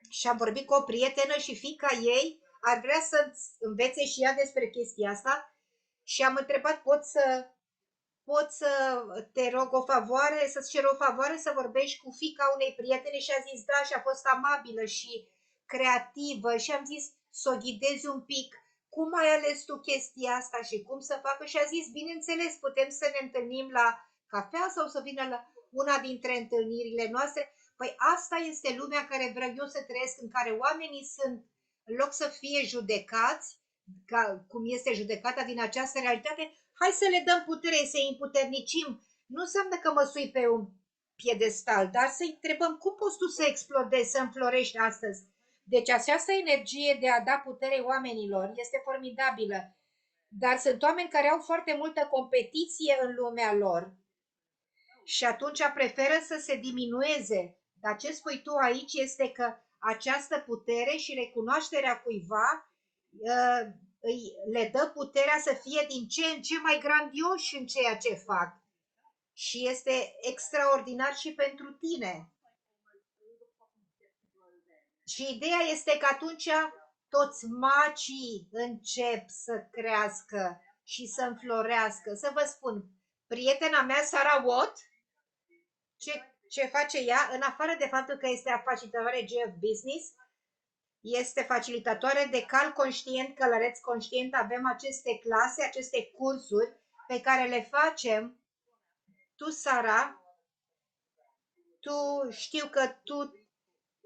Și am vorbit cu o prietenă și fiica ei ar vrea să învețe și ea despre chestia asta și am întrebat, pot să te rog o favoare, să-ți cer o favoare să vorbești cu fiica unei prietene și a zis da și a fost amabilă și creativă și am zis să o ghidezi un pic, cum ai ales tu chestia asta și cum să facă și a zis bineînțeles putem să ne întâlnim la cafea sau să vină la una dintre întâlnirile noastre. Păi asta este lumea care vreau eu să trăiesc, în care oamenii sunt, în loc să fie judecați, cum este judecata din această realitate, hai să le dăm putere, să-i împuternicim. Nu înseamnă că mă sui pe un piedestal, dar să-i întrebăm cum poți tu să explodezi, să înflorești astăzi. Deci această energie de a da putere oamenilor este formidabilă. Dar sunt oameni care au foarte multă competiție în lumea lor și atunci preferă să se diminueze. Dar ce spui tu aici este că această putere și recunoașterea cuiva le dă puterea să fie din ce în ce mai grandioși în ceea ce fac. Și este extraordinar și pentru tine. Și ideea este că atunci toți macii încep să crească și să înflorească. Să vă spun, prietena mea, Sarah Watt, ce face ea, în afară de faptul că este facilitatoare GF Business, este facilitatoare de cal conștient, călăreț conștient. Avem aceste clase, aceste cursuri pe care le facem. Tu, Sara,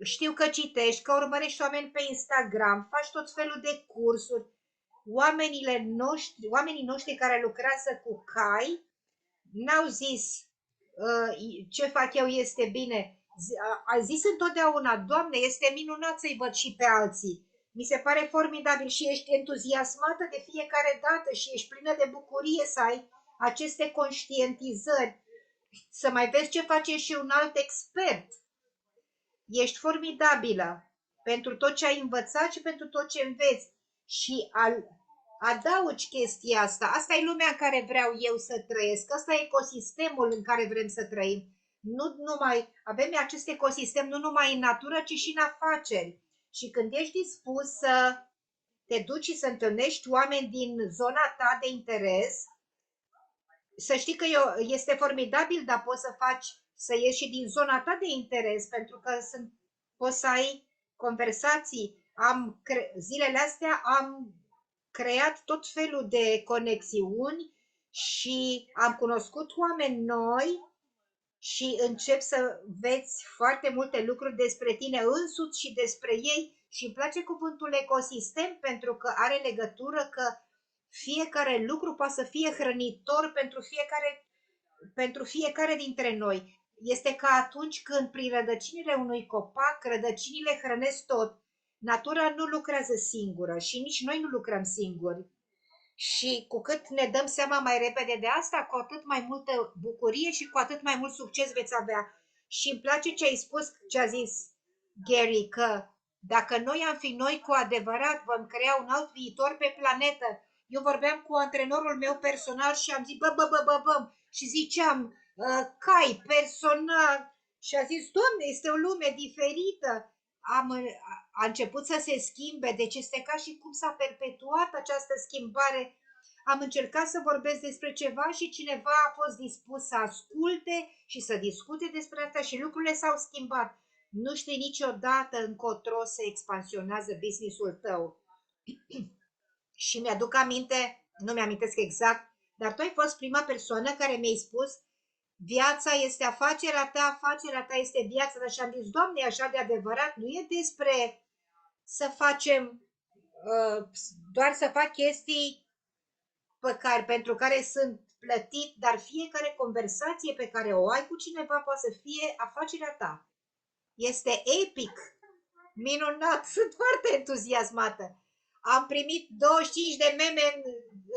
știu că citești, că urmărești oameni pe Instagram, faci tot felul de cursuri. Oamenii noștri care lucrează cu cai n-au zis ce fac eu este bine. A zis întotdeauna, Doamne, este minunat să-i văd și pe alții. Mi se pare formidabil și ești entuziasmată de fiecare dată și ești plină de bucurie să ai aceste conștientizări. Să mai vezi ce face și un alt expert. Ești formidabilă pentru tot ce ai învățat și pentru tot ce înveți. Și adaugi chestia asta. Asta e lumea în care vreau eu să trăiesc. Asta e ecosistemul în care vrem să trăim. Avem acest ecosistem nu numai în natură, ci și în afaceri. Și când ești dispus să te duci și să întâlnești oameni din zona ta de interes, să știi că este formidabil, dar poți să ieși și din zona ta de interes, pentru că poți să ai conversații. Zilele astea am creat tot felul de conexiuni și am cunoscut oameni noi și încep să vezi foarte multe lucruri despre tine însuți și despre ei și îmi place cuvântul ecosistem pentru că are legătură că fiecare lucru poate să fie hrănitor pentru fiecare dintre noi. Este ca atunci când prin rădăcinile unui copac, rădăcinile hrănesc tot. Natura nu lucrează singură și nici noi nu lucrăm singuri. Și cu cât ne dăm seama mai repede de asta, cu atât mai multă bucurie și cu atât mai mult succes veți avea. Și îmi place ce ai spus, ce a zis Gary, că dacă noi am fi noi cu adevărat, vom crea un alt viitor pe planetă. Eu vorbeam cu antrenorul meu personal și am zis bă, și ziceam cai, personal, și a zis, Doamne, este o lume diferită. A început să se schimbe, deci este ca și cum s-a perpetuat această schimbare. Am încercat să vorbesc despre ceva și cineva a fost dispus să asculte și să discute despre asta și lucrurile s-au schimbat. Nu știi niciodată încotro se expansionează business-ul tău. Și mi-aduc aminte nu mi-amintesc exact, dar tu ai fost prima persoană care mi-ai spus viața este afacerea ta este viața ta, și am zis, Doamne, e așa de adevărat, nu e despre să facem, doar să fac chestii pentru care sunt plătit, dar fiecare conversație pe care o ai cu cineva poate să fie afacerea ta. Este epic, minunat, sunt foarte entuziasmată. Am primit 25 de meme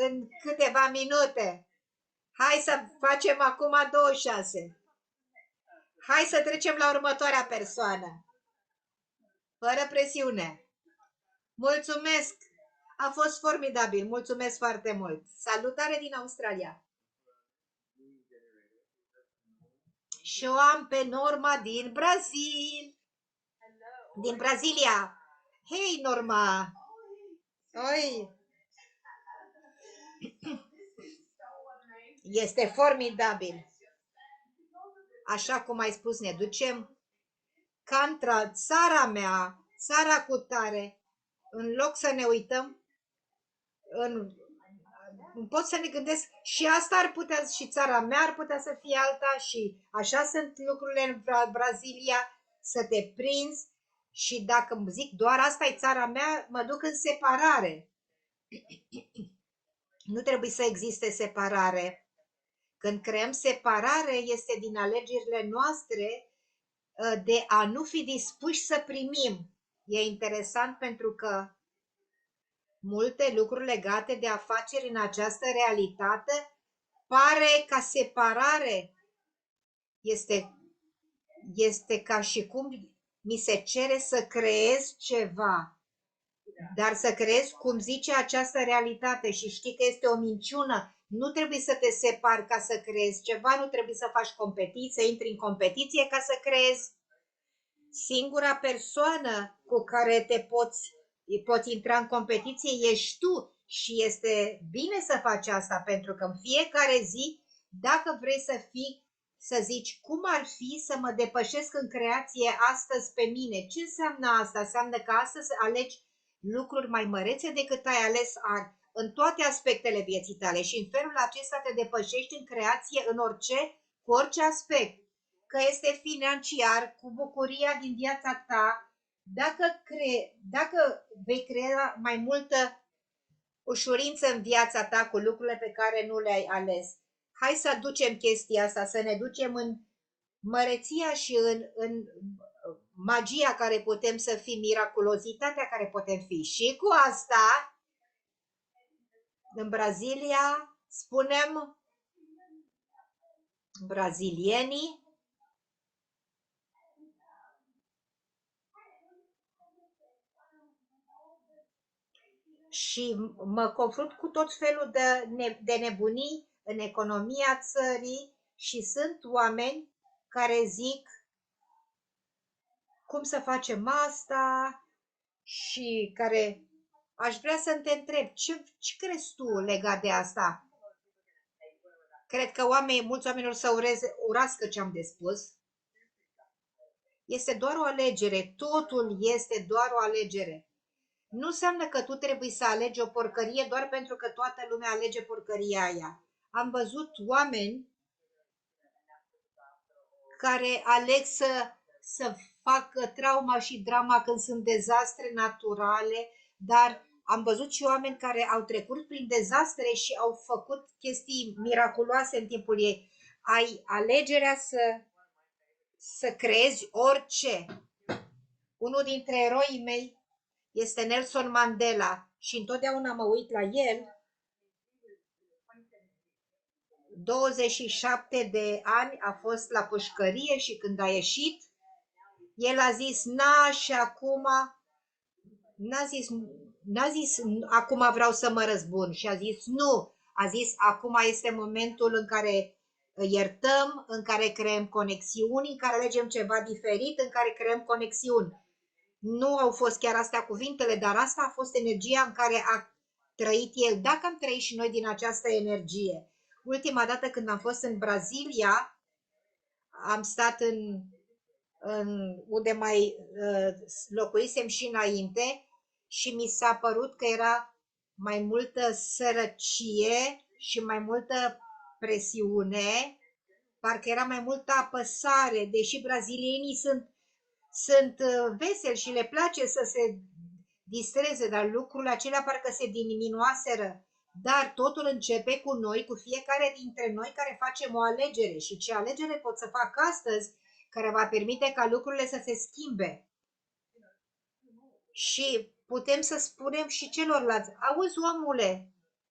în câteva minute. Hai să facem acum 26. Hai să trecem la următoarea persoană. Fără presiune. Mulțumesc! A fost formidabil. Mulțumesc foarte mult. Salutare din Australia. Și o am pe Norma din Brazil. Din Brazilia. Hei, Norma! Oi! Este formidabil. Așa cum ai spus, ne ducem contra țara mea, țara cu tare, în loc să ne uităm, pot să ne gândesc și asta ar putea, și țara mea ar putea să fie alta, și așa sunt lucrurile în Brazilia, să te prinzi, și dacă îmi zic doar asta e țara mea, mă duc în separare. Nu trebuie să existe separare. Când creăm separare, este din alegerile noastre de a nu fi dispuși să primim. E interesant pentru că multe lucruri legate de afaceri în această realitate pare ca separare. Este ca și cum mi se cere să creez ceva, dar să creez cum zice această realitate, și știi că este o minciună. Nu trebuie să te separi ca să creezi ceva, nu trebuie să faci competiție, să intri în competiție ca să creezi. Singura persoană cu care poți intra în competiție ești tu, și este bine să faci asta, pentru că în fiecare zi, dacă vrei să zici cum ar fi să mă depășesc în creație astăzi pe mine, ce înseamnă asta? Înseamnă că astăzi alegi lucruri mai mărețe decât ai ales în toate aspectele vieții tale, și în felul acesta te depășești în creație cu orice aspect, că este financiar, cu bucuria din viața ta, dacă vei crea mai multă ușurință în viața ta cu lucrurile pe care nu le-ai ales. Hai să aducem chestia asta, să ne ducem în măreția și în magia care putem să fim, miraculozitatea care putem fi. Și cu asta, în Brazilia, spunem brazilienii, și mă confrunt cu tot felul de nebunii în economia țării, și sunt oameni care zic cum să facem asta, și care aș vrea să te întreb, ce crezi tu legat de asta? Cred că mulți oameni o să urască ce am de spus. Este doar o alegere, totul este doar o alegere. Nu înseamnă că tu trebuie să alegi o porcărie doar pentru că toată lumea alege porcăria aia. Am văzut oameni care aleg să facă trauma și drama când sunt dezastre naturale, dar am văzut și oameni care au trecut prin dezastre și au făcut chestii miraculoase în timpul ei. Ai alegerea să creezi orice. Unul dintre eroii mei este Nelson Mandela și întotdeauna mă uit la el. 27 de ani a fost la pușcărie și când a ieșit, el a zis, și acum, n-a zis, acum vreau să mă răzbun, și a zis, nu, a zis, acum este momentul în care iertăm, în care creăm conexiuni, în care alegem ceva diferit, în care creăm conexiuni. Nu au fost chiar astea cuvintele, dar asta a fost energia în care a trăit el. Dacă am trăit și noi din această energie. Ultima dată când am fost în Brazilia, am stat unde mai locuisem și înainte, și mi s-a părut că era mai multă sărăcie și mai multă presiune, parcă era mai multă apăsare, deși brazilienii sunt veseli și le place să se distreze, dar lucrurile acelea parcă se diminuaseră. Dar totul începe cu noi, cu fiecare dintre noi care facem o alegere. Și ce alegere pot să fac astăzi care va permite ca lucrurile să se schimbe. Și putem să spunem și celorlalți, auzi omule,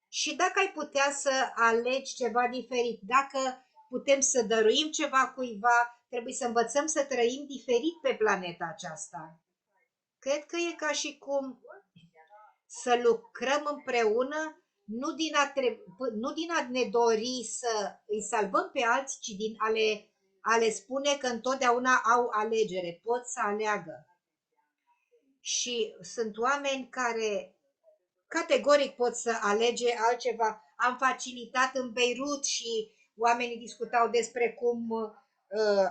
și dacă ai putea să alegi ceva diferit, dacă putem să dăruim ceva cuiva, trebuie să învățăm să trăim diferit pe planeta aceasta. Cred că e ca și cum să lucrăm împreună, nu din a ne dori să îi salvăm pe alții, ci din a le spune că întotdeauna au alegere, pot să aleagă. Și sunt oameni care categoric pot să alege altceva. Am facilitat în Beirut și oamenii discutau despre cum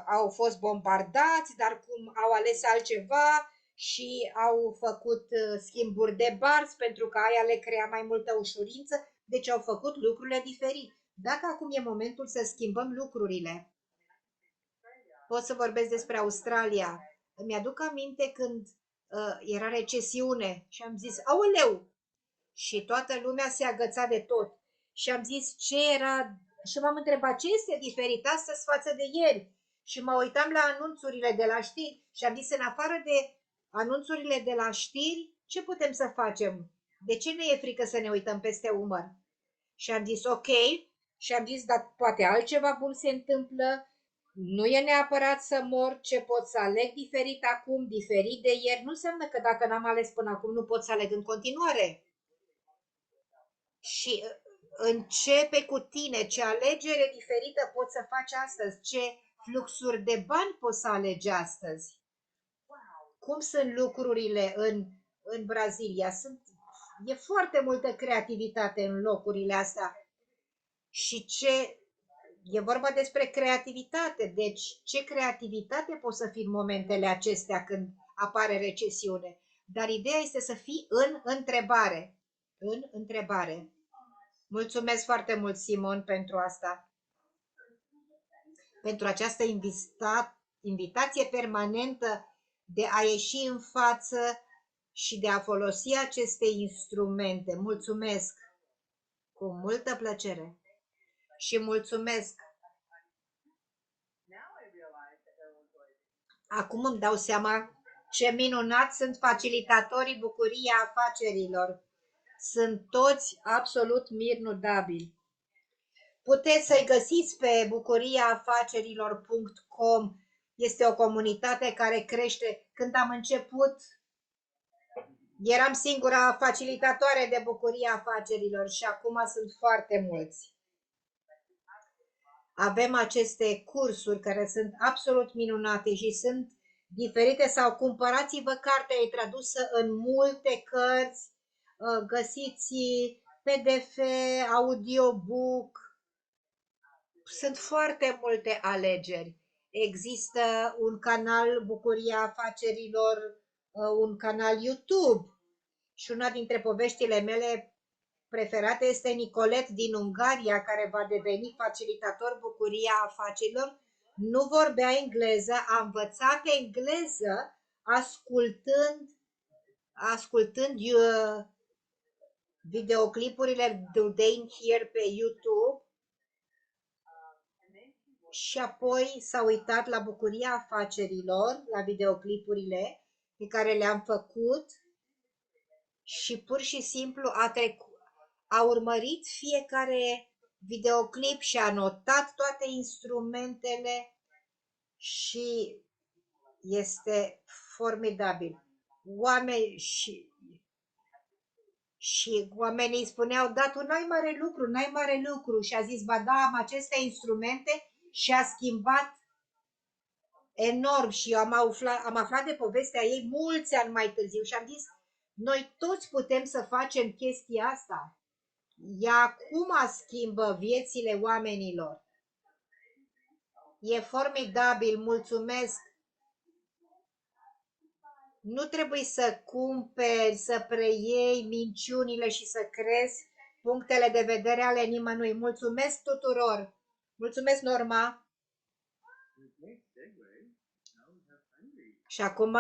au fost bombardați, dar cum au ales altceva și au făcut schimburi de barți pentru că aia le crea mai multă ușurință, deci au făcut lucrurile diferit. Dacă acum e momentul să schimbăm lucrurile, pot să vorbesc despre Australia. Îmi aduc aminte când era recesiune și am zis, aoleu, și toată lumea se agăța de tot. Și am zis ce era și m-am întrebat ce este diferit astăzi față de ieri. Și mă uitam la anunțurile de la știri și am zis în afară de anunțurile de la știri, ce putem să facem? De ce ne e frică să ne uităm peste umăr? Și am zis ok și am zis dar poate altceva bun se întâmplă, nu e neapărat să mor, ce pot să aleg diferit acum, diferit de ieri, nu înseamnă că dacă n-am ales până acum nu pot să aleg în continuare. Și începe cu tine, ce alegere diferită poți să faci astăzi, ce fluxuri de bani poți să alegi astăzi. Cum sunt lucrurile în Brazilia? E foarte multă creativitate în locurile astea. Și e vorba despre creativitate. Deci ce creativitate poți să fii în momentele acestea când apare recesiune? Dar ideea este să fii în întrebare. În întrebare. Mulțumesc foarte mult, Simon, pentru asta. Pentru această invitație permanentă de a ieși în față și de a folosi aceste instrumente. Mulțumesc! Cu multă plăcere! Și mulțumesc! Acum îmi dau seama ce minunat sunt facilitatorii bucuriei afacerilor. Sunt toți absolut mirnudabili. Puteți să-i găsiți pe bucuriaafacerilor.com. Este o comunitate care crește. Când am început, eram singura facilitatoare de bucurie afacerilor și acum sunt foarte mulți. Avem aceste cursuri care sunt absolut minunate și sunt diferite sau cumpărați-vă cartea, e tradusă în multe cărți, găsiți PDF, audiobook, sunt foarte multe alegeri. Există un canal Bucuria Afacerilor, un canal YouTube și una dintre poveștile mele preferate este Nicolet din Ungaria, care va deveni facilitator Bucuria Afacerilor. Nu vorbea engleză, a învățat engleză ascultând videoclipurile Do They Here pe YouTube și apoi s-a uitat la Bucuria Afacerilor, la videoclipurile pe care le-am făcut și pur și simplu a urmărit fiecare videoclip și a notat toate instrumentele și este formidabil. Și oamenii spuneau, da, tu n-ai mare lucru. Și a zis, ba da, am aceste instrumente și a schimbat enorm. Și eu am aflat de povestea ei mulți ani mai târziu și am zis, noi toți putem să facem chestia asta. Ea acum schimbă viețile oamenilor. E formidabil, mulțumesc. Nu trebuie să cumperi, să preiei minciunile și să crezi punctele de vedere ale nimănui. Mulțumesc tuturor! Mulțumesc, Norma! Și acum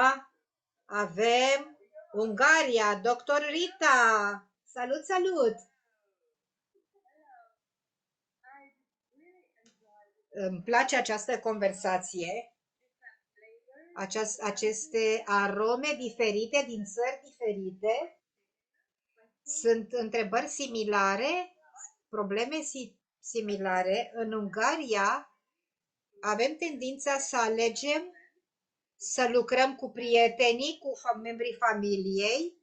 avem Ungaria, Dr. Rita! Salut, salut! Îmi place această conversație, aceste arome diferite din țări diferite. Sunt întrebări similare, probleme similare. În Ungaria avem tendința să alegem să lucrăm cu prietenii, cu membrii familiei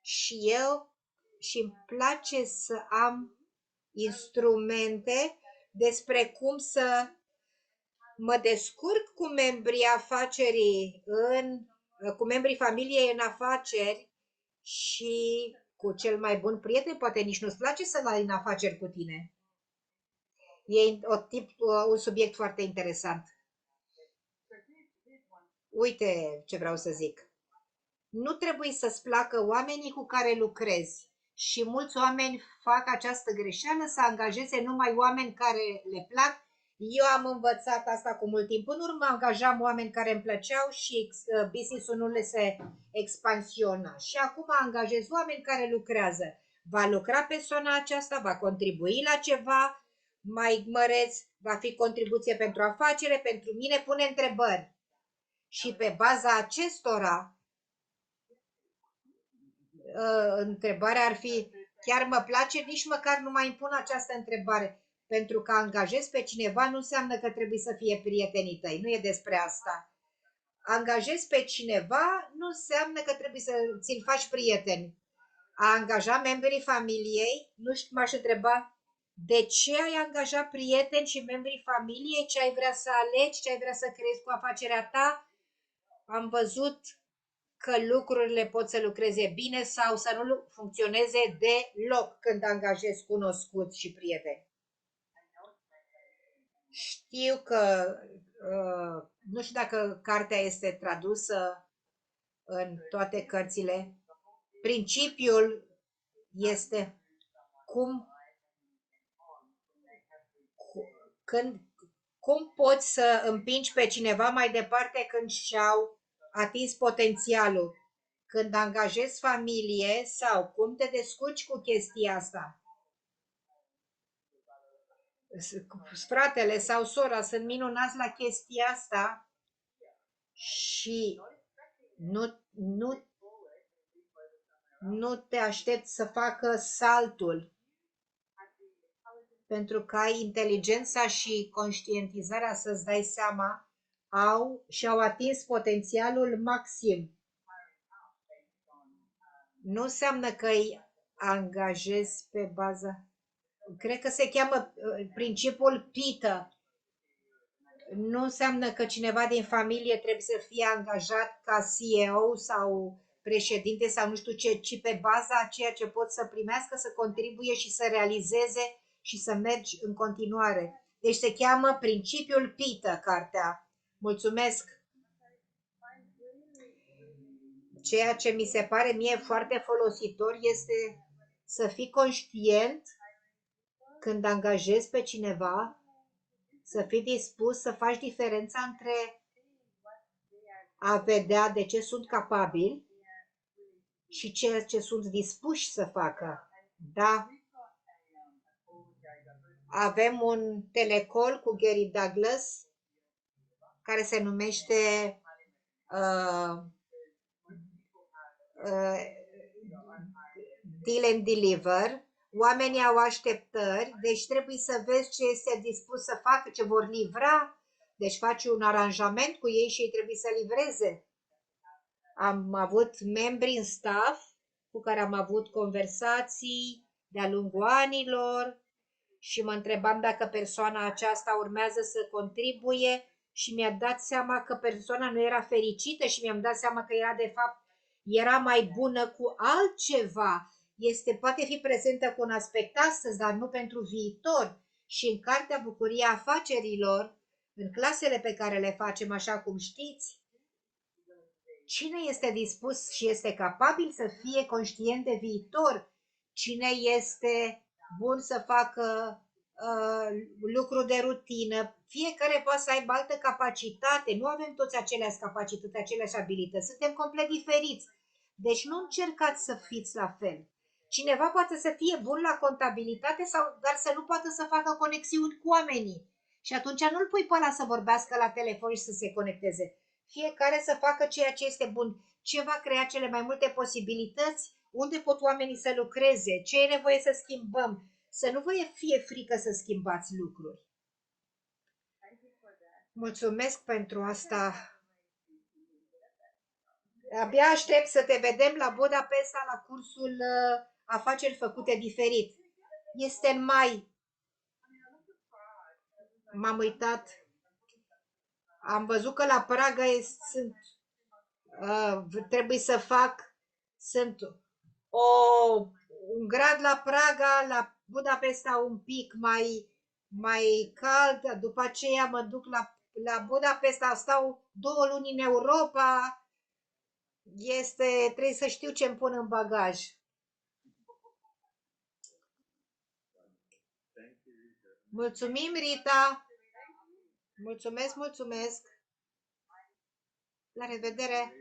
și îmi place să am instrumente despre cum să mă descurc cu membrii afacerii, cu membrii familiei în afaceri și cu cel mai bun prieten, poate nici nu-ți place să-l ai în afaceri cu tine. E un subiect foarte interesant. Uite ce vreau să zic. Nu trebuie să-ți placă oamenii cu care lucrezi. Și mulți oameni fac această greșeală să angajeze numai oameni care le plac. Eu am învățat asta cu mult timp în urmă, angajam oameni care îmi plăceau și business-ul nu le se expansiona. Și acum angajez oameni care lucrează. Va lucra persoana aceasta, va contribui la ceva mai măreț, va fi contribuție pentru afacere, pentru mine, pune întrebări. Și pe baza acestora, întrebarea ar fi, chiar mă place, nici măcar nu mai impun această întrebare. Pentru că angajezi pe cineva nu înseamnă că trebuie să fie prietenii tăi, nu e despre asta. Angajezi pe cineva nu înseamnă că trebuie să ți-l faci prieteni. A angaja membrii familiei, nu știu, m-aș întreba, de ce ai angajat prieteni și membrii familiei, ce ai vrea să alegi, ce ai vrea să crezi cu afacerea ta? Am văzut că lucrurile pot să lucreze bine sau să nu funcționeze deloc când angajezi cunoscuți și prieteni. Știu că, nu știu dacă cartea este tradusă în toate cărțile. Principiul este cum poți să împingi pe cineva mai departe când și-au atins potențialul, când angajezi familie sau cum te descurci cu chestia asta. Fratele sau sora sunt minunați la chestia asta și nu te aștepți să facă saltul, pentru că ai inteligența și conștientizarea să-ți dai seama și-au atins potențialul maxim. Nu înseamnă că îi angajezi pe baza... Cred că se cheamă principiul Peter. Nu înseamnă că cineva din familie trebuie să fie angajat ca CEO sau președinte sau nu știu ce, ci pe baza a ceea ce pot să primească, să contribuie și să realizeze și să mergi în continuare. Deci se cheamă principiul Peter, cartea. Mulțumesc! Ceea ce mi se pare mie foarte folositor este să fii conștient când angajezi pe cineva, să fii dispus să faci diferența între a vedea de ce sunt capabili și ceea ce sunt dispuși să facă. Da? Avem un telecol cu Gary Douglas care se numește Deal and Deliver. Oamenii au așteptări, deci trebuie să vezi ce este dispus să facă, ce vor livra. Deci faci un aranjament cu ei și ei trebuie să livreze. Am avut membri în staff cu care am avut conversații de-a lungul anilor și mă întrebam dacă persoana aceasta urmează să contribuie și mi-a dat seama că persoana nu era fericită și mi-am dat seama că era mai bună cu altceva. Poate fi prezentă cu un aspect astăzi, dar nu pentru viitor. Și în cartea Bucuria Afacerilor, în clasele pe care le facem, așa cum știți, Cine este dispus și este capabil să fie conștient de viitor? Cine este bun să facă lucru de rutină? Fiecare poate să aibă altă capacitate. Nu avem toți aceleași capacități, aceleași abilități. Suntem complet diferiți. Deci nu încercați să fiți la fel. Cineva poate să fie bun la contabilitate, dar să nu poată să facă conexiuni cu oamenii. Și atunci nu-l pui pe ăla să vorbească la telefon și să se conecteze. Fiecare să facă ceea ce este bun. Ce va crea cele mai multe posibilități? Unde pot oamenii să lucreze? Ce e nevoie să schimbăm? Să nu vă fie frică să schimbați lucruri. Mulțumesc pentru asta. Abia aștept să te vedem la Budapesta la cursul Afaceri făcute diferit. Este în mai. M-am uitat. Am văzut că la Praga trebuie să fac un grad la Praga, la Budapesta un pic mai cald, după aceea mă duc la Budapesta, stau 2 luni în Europa, trebuie să știu ce îmi pun în bagaj. Mulțumim, Rita! Mulțumesc! La revedere!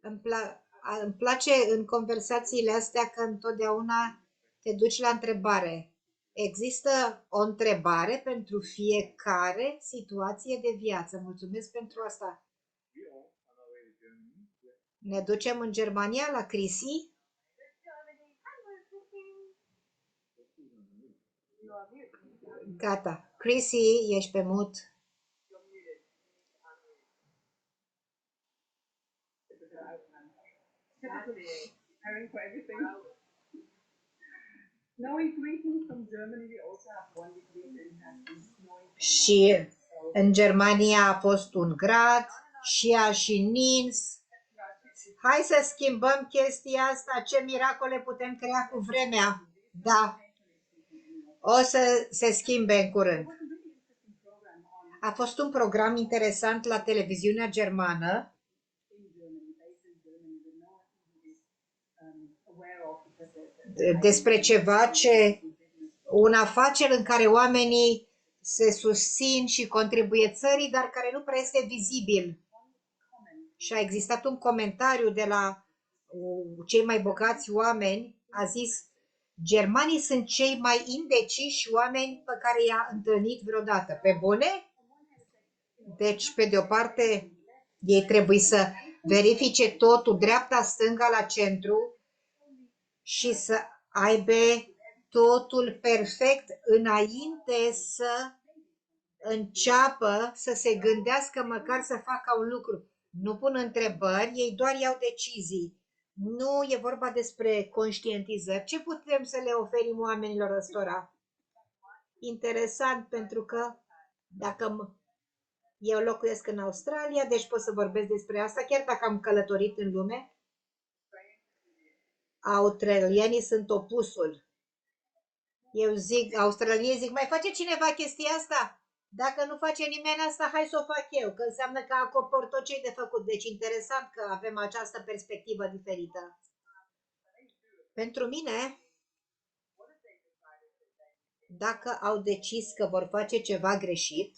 Îmi place în conversațiile astea că întotdeauna te duci la întrebare. Există o întrebare pentru fiecare situație de viață. Mulțumesc pentru asta. Ne ducem în Germania la Chrissy. Gata. Chrissy, ești pe mut. Și în Germania a fost 1 grad, și a și nins. Hai să schimbăm chestia asta, ce miracole putem crea cu vremea. Da, o să se schimbe în curând. A fost un program interesant la televiziunea germană despre ceva un afacere în care oamenii se susțin și contribuie țării, dar care nu prea este vizibil. Și a existat un comentariu de la cei mai bogați oameni, a zis: germanii sunt cei mai indeciși oameni pe care i-a întâlnit vreodată. Pe bune? Deci, pe de o parte, ei trebuie să verifice totul, dreapta, stânga, la centru, și să aibă totul perfect înainte să înceapă să se gândească măcar să facă un lucru. Nu pun întrebări, ei doar iau decizii. Nu e vorba despre conștientizări. Ce putem să le oferim oamenilor ăstora? Interesant, pentru că dacă eu locuiesc în Australia, deci pot să vorbesc despre asta, chiar dacă am călătorit în lume. Australienii sunt opusul. Australienii zic, mai face cineva chestia asta? Dacă nu face nimeni asta, hai să o fac eu, că înseamnă că acopăr tot ce e de făcut. Deci interesant că avem această perspectivă diferită. Pentru mine, dacă au decis că vor face ceva greșit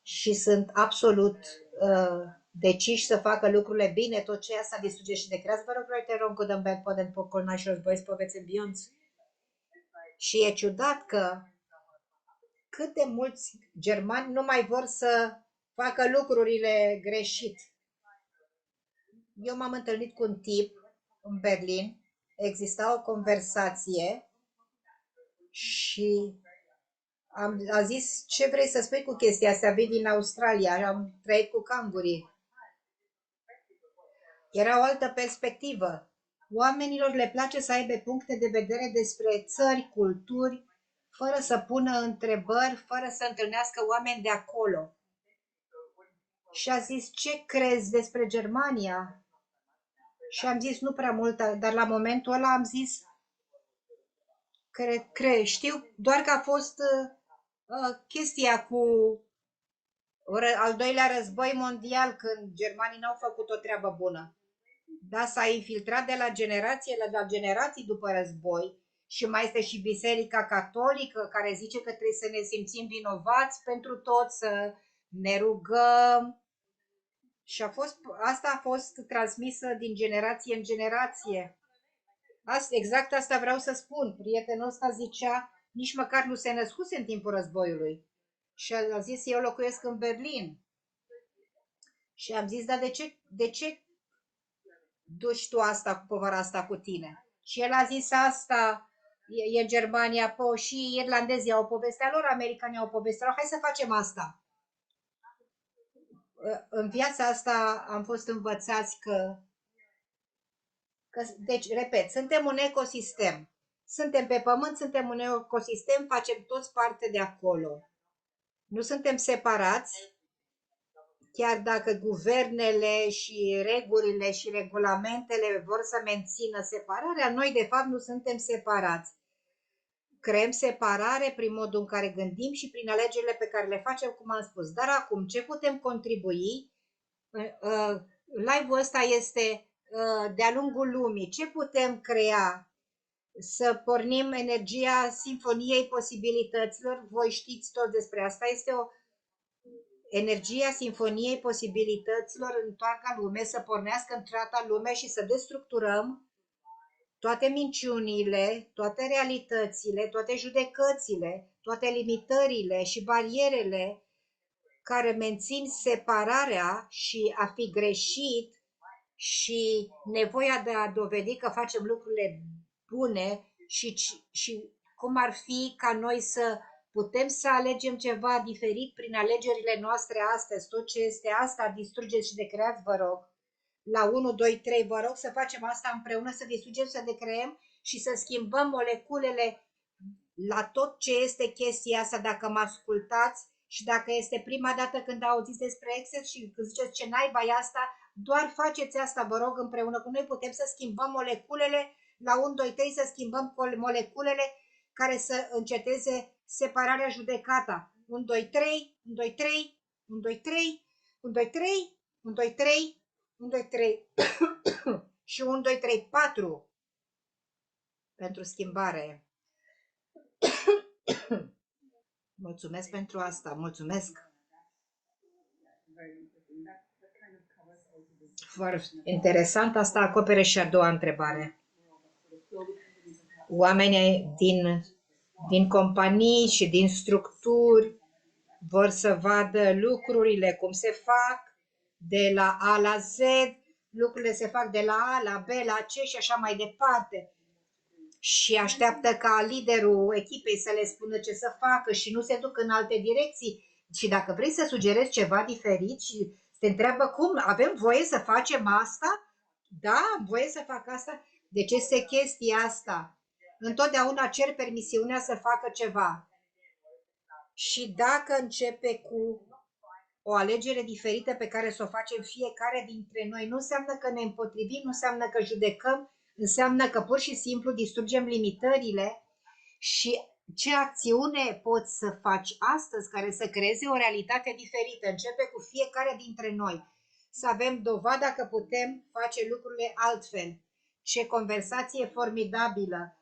și sunt absolut deciși să facă lucrurile bine, tot ce asta distruge și de creați, vă rog, Leute, rog, den Bad Poden Popcorn Nașos Boys Poveți Beyonds. Și e ciudat că cât de mulți germani nu mai vor să facă lucrurile greșit. Eu m-am întâlnit cu un tip în Berlin, exista o conversație și a zis, ce vrei să spui cu chestia asta? Vin din Australia, am trăit cu cangurii. Era o altă perspectivă. Oamenilor le place să aibă puncte de vedere despre țări, culturi, fără să pună întrebări, fără să întâlnească oameni de acolo. Și a zis, ce crezi despre Germania? Și am zis, nu prea mult, dar la momentul ăla am zis, știu, doar că a fost chestia cu Al doilea război mondial, când germanii n-au făcut o treabă bună. Da, s-a infiltrat de la generație la generații după război și mai este și Biserica Catolică care zice că trebuie să ne simțim vinovați pentru tot, să ne rugăm. Și asta a fost transmisă din generație în generație. Exact asta vreau să spun. Prietenul ăsta zicea, nici măcar nu se născuse în timpul războiului. Și a zis, eu locuiesc în Berlin. Și am zis, dar de ce duci tu asta, cu povara asta cu tine? Și el a zis, asta e Germania, și irlandezii au povestea lor, americanii au povestea lor, hai să facem asta. În viața asta am fost învățați deci, repet, suntem un ecosistem. Suntem pe pământ, suntem un ecosistem, facem toți parte de acolo. Nu suntem separați, chiar dacă guvernele și regulile și regulamentele vor să mențină separarea, noi de fapt nu suntem separați. Creăm separare prin modul în care gândim și prin alegerile pe care le facem, cum am spus. Dar acum, ce putem contribui? Live-ul ăsta este de-a lungul lumii. Ce putem crea? Să pornim energia sinfoniei posibilităților. Voi știți tot despre asta. Este o energia sinfoniei posibilităților în toată lume, să pornească în toată lumea și să destructurăm toate minciunile, toate realitățile, toate judecățile, toate limitările și barierele care mențin separarea și a fi greșit și nevoia de a dovedi că facem lucrurile bune și cum ar fi ca noi să putem să alegem ceva diferit prin alegerile noastre astăzi. Tot ce este asta, distrugeți și decreați, vă rog. La 1, 2, 3, vă rog să facem asta împreună, să distrugem, să decreăm și să schimbăm moleculele la tot ce este chestia asta, dacă mă ascultați și dacă este prima dată când auziți despre Access și când ziceți ce naiba e asta, doar faceți asta, vă rog, împreună cu noi putem să schimbăm moleculele, la 1, 2, 3 să schimbăm moleculele care să înceteze separarea, judecata. 1, 2, 3, 1, 2, 3, 1, 2, 3, 1, 2, 3, 1, 2, 3, 1, 2, 3 și 1, 2, 3, 4 pentru schimbare. Mulțumesc pentru asta, mulțumesc. Foarte interesant, asta acopere și a doua întrebare. Oamenii din companii și din structuri vor să vadă lucrurile, cum se fac, de la A la Z, lucrurile se fac de la A la B la C și așa mai departe. Și așteaptă ca liderul echipei să le spună ce să facă și nu se duc în alte direcții. Și dacă vrei să sugerezi ceva diferit și te întreabă cum, avem voie să facem asta? Da, am voie să fac asta? De ce este chestia asta? Întotdeauna cer permisiunea să facă ceva. Și dacă începe cu o alegere diferită pe care să o facem fiecare dintre noi, nu înseamnă că ne împotrivim, nu înseamnă că judecăm, înseamnă că pur și simplu distrugem limitările și ce acțiune poți să faci astăzi care să creeze o realitate diferită. Începe cu fiecare dintre noi. Să avem dovada că putem face lucrurile altfel. Ce conversație formidabilă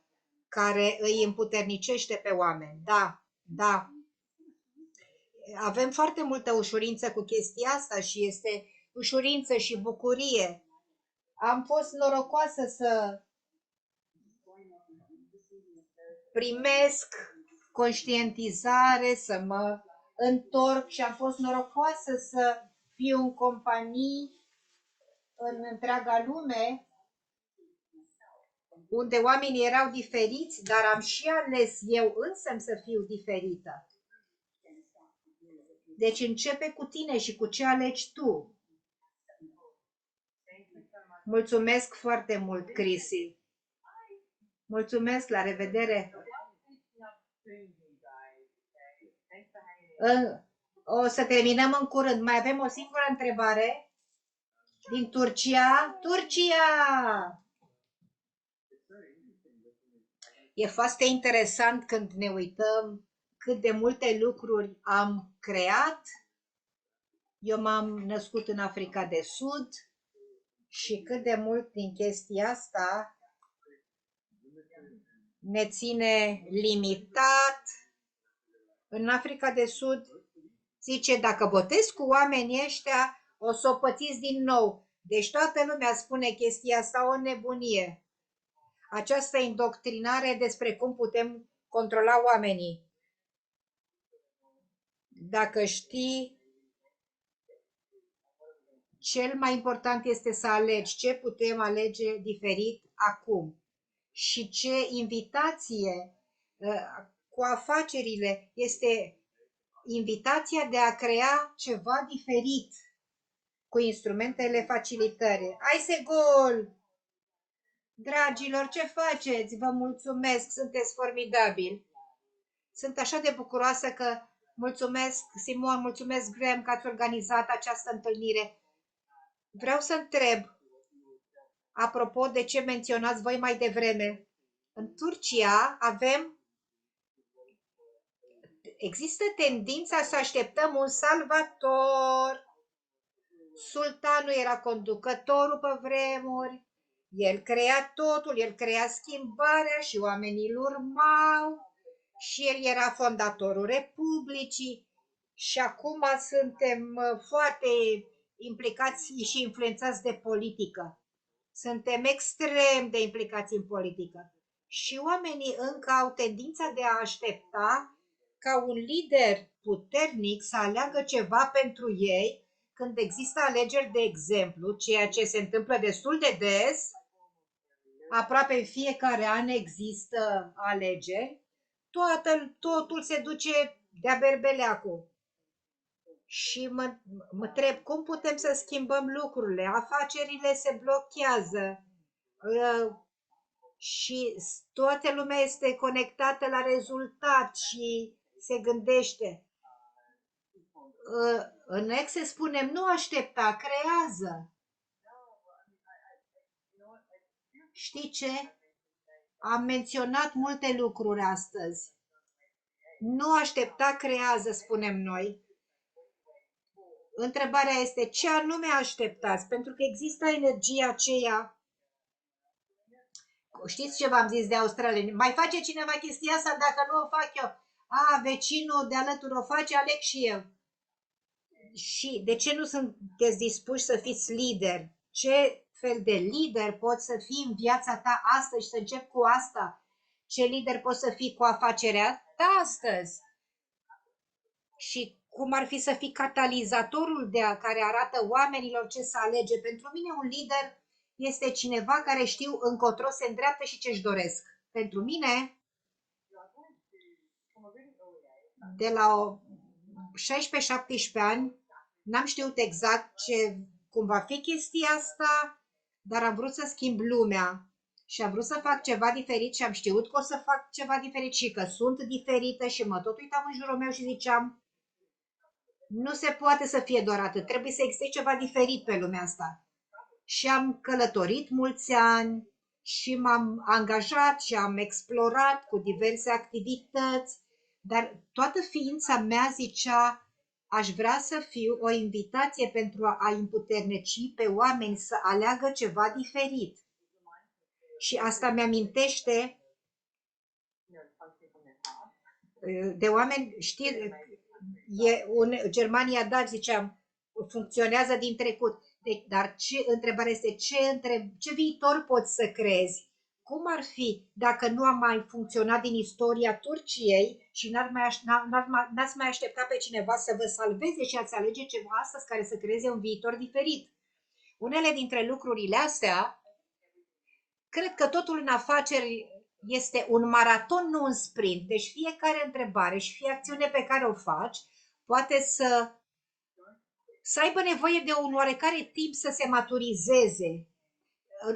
care îi împuternicește pe oameni. Da, da. Avem foarte multă ușurință cu chestia asta și este ușurință și bucurie. Am fost norocoasă să primesc conștientizare, să mă întorc și am fost norocoasă să fiu în companii în întreaga lume unde oamenii erau diferiți, dar am și ales eu însămi să fiu diferită. Deci începe cu tine și cu ce alegi tu. Mulțumesc foarte mult, Crisi. Mulțumesc, la revedere. O să terminăm în curând. Mai avem o singură întrebare din Turcia. Turcia! E foarte interesant când ne uităm cât de multe lucruri am creat Eu m-am născut în Africa de Sud și cât de mult din chestia asta ne ține limitat. În Africa de Sud zice, dacă botezi cu oamenii ăștia, o să o pățiți din nou. Deci toată lumea spune chestia asta, o nebunie. Această indoctrinare despre cum putem controla oamenii. Dacă știi, cel mai important este să alegi ce putem alege diferit acum și ce invitație cu afacerile este invitația de a crea ceva diferit cu instrumentele facilitării. Hai se gol! Dragilor, ce faceți? Vă mulțumesc, sunteți formidabili. Sunt așa de bucuroasă că mulțumesc, Simon, mulțumesc, Graham, că ați organizat această întâlnire. Vreau să întreb, apropo de ce menționați voi mai devreme, în Turcia există tendința să așteptăm un salvator. Sultanul era conducătorul pe vremuri, el crea totul, el crea schimbarea și oamenii îl urmau și el era fondatorul Republicii și acum suntem foarte implicați și influențați de politică. Suntem extrem de implicați în politică și oamenii încă au tendința de a aștepta ca un lider puternic să aleagă ceva pentru ei când există alegeri, de exemplu, ceea ce se întâmplă destul de des, aproape în fiecare an există alegeri, totul se duce de-a berbeleacul. Și mă întreb cum putem să schimbăm lucrurile. Afacerile se blochează și toată lumea este conectată la rezultat și se gândește. În Exe spunem, nu aștepta, creează. Știi ce? Am menționat multe lucruri astăzi. Nu aștepta, creează, spunem noi. Întrebarea este, ce anume așteptați? Pentru că există energia aceea. Știți ce v-am zis de Australia? Mai face cineva chestia asta dacă nu o fac eu? Vecinul de alături o face, aleg și eu. Și de ce nu sunteți dispuși să fiți lider? Ce fel de lider poți să fii în viața ta astăzi și să încep cu asta? Ce lider poți să fii cu afacerea ta astăzi? Și cum ar fi să fii catalizatorul care arată oamenilor ce să alege? Pentru mine un lider este cineva care știu încotro se îndreaptă și ce-și doresc. Pentru mine, de la 16-17 ani, n-am știut exact cum va fi chestia asta, dar am vrut să schimb lumea și am vrut să fac ceva diferit și am știut că o să fac ceva diferit și că sunt diferită și mă tot uitam în jurul meu și ziceam, nu se poate să fie doar atât, trebuie să existe ceva diferit pe lumea asta. Și am călătorit mulți ani și m-am angajat și am explorat cu diverse activități, dar toată ființa mea zicea, aș vrea să fiu o invitație pentru a împuterneci pe oameni să aleagă ceva diferit. Și asta mi-amintește de oameni, știi, Germania, da, ziceam, funcționează din trecut. Dar întrebarea este, ce viitor poți să creezi? Cum ar fi dacă nu am mai funcționat din istoria Turciei și n-ați mai aștepta pe cineva să vă salveze și ați alege ceva astăzi care să creeze un viitor diferit? Unele dintre lucrurile astea, cred că totul în afaceri este un maraton, nu un sprint. Deci fiecare întrebare și fie acțiune pe care o faci poate să aibă nevoie de un oarecare timp să se maturizeze.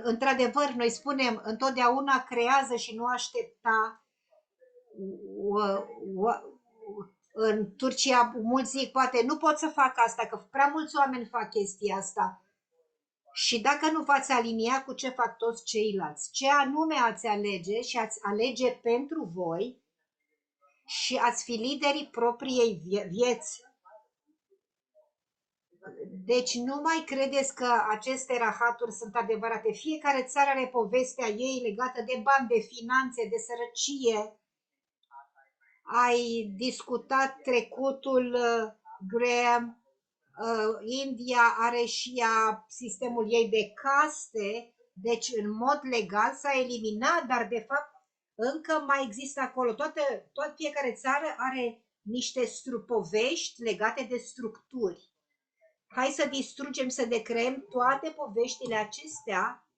Într-adevăr, noi spunem întotdeauna creează și nu aștepta. În Turcia mulți zic, poate nu pot să fac asta, că prea mulți oameni fac chestia asta. Și dacă nu v-ați alinia cu ce fac toți ceilalți, ce anume ați alege și ați alege pentru voi și ați fi liderii propriei vieți. Deci nu mai credeți că aceste rahaturi sunt adevărate. Fiecare țară are povestea ei legată de bani, de finanțe, de sărăcie. Ai discutat trecutul, Graham. India are și ea sistemul ei de caste, deci în mod legal s-a eliminat, dar de fapt încă mai există acolo. Fiecare țară are niște povești legate de structuri. Hai să distrugem, să decreăm toate poveștile acestea,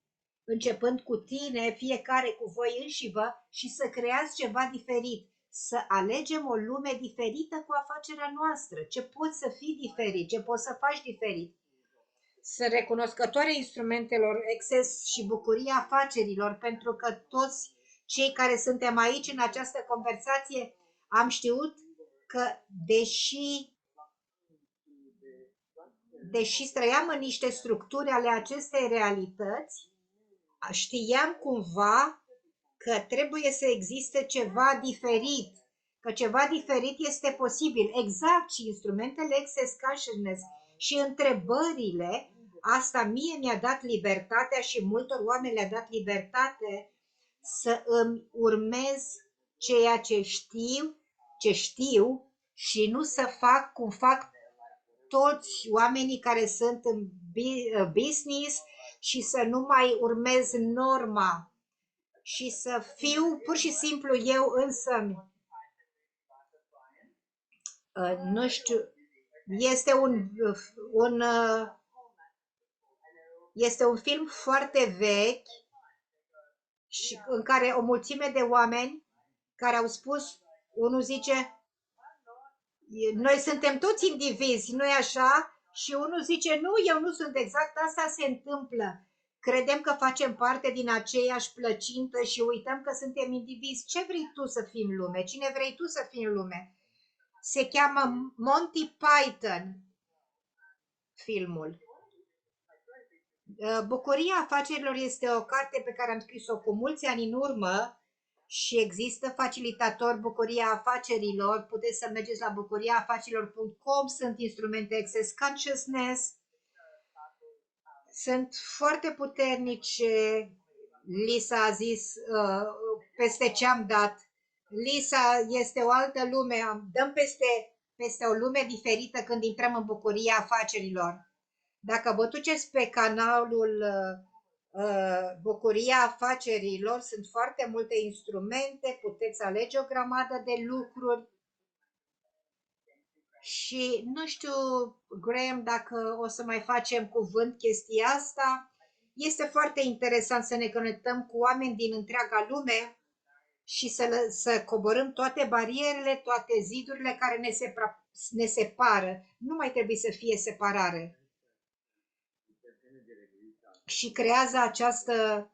începând cu tine, fiecare cu voi înșivă, și să creați ceva diferit. Să alegem o lume diferită cu afacerea noastră. Ce poți să fii diferit, ce poți să faci diferit. Sunt recunoscătoare instrumentelor Access și bucuria afacerilor, pentru că toți cei care suntem aici în această conversație am știut că deși trăiam în niște structuri ale acestei realități, știam cumva că trebuie să existe ceva diferit, că ceva diferit este posibil. Exact, și instrumentele Access Consciousness și întrebările, asta mie mi-a dat libertatea și multor oameni le-a dat libertate să îmi urmez ceea ce știu și nu să fac cum fac toți oamenii care sunt în business și să nu mai urmez norma și să fiu pur și simplu eu însămi. Nu știu, este un film foarte vechi și în care o mulțime de oameni care au spus, unul zice, noi suntem toți indivizi, nu-i așa? Și unul zice, nu, eu nu sunt, exact asta se întâmplă. Credem că facem parte din aceeași plăcintă și uităm că suntem indivizi. Ce vrei tu să fii în lume? Cine vrei tu să fii în lume? Se cheamă Monty Python, filmul. Bucuria afacerilor este o carte pe care am scris-o cu mulți ani în urmă și există facilitator Bucuria afacerilor. Puteți să mergeți la bucuriaafacerilor.com, sunt instrumente Access Consciousness. Sunt foarte puternice. Lisa a zis peste ce am dat. Lisa, este o altă lume. Dăm peste o lume diferită când intrăm în Bucuria afacerilor. Dacă vă duceți pe canalul Bucuria afacerilor, sunt foarte multe instrumente, puteți alege o grămadă de lucruri. Și nu știu, Graham, dacă o să mai facem cuvânt chestia asta. Este foarte interesant să ne conectăm cu oameni din întreaga lume și să coborâm toate barierele, toate zidurile care ne separă. Nu mai trebuie să fie separare. Și creează această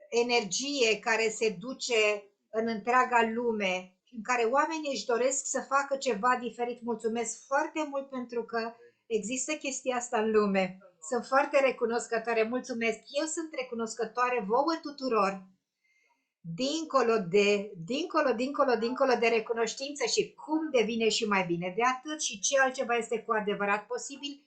energie care se duce în întreaga lume, în care oamenii își doresc să facă ceva diferit. Mulțumesc foarte mult pentru că există chestia asta în lume. Sunt foarte recunoscătoare. Mulțumesc. Eu sunt recunoscătoare vouă tuturor. Dincolo de recunoștință și cum devine și mai bine de atât și ce altceva este cu adevărat posibil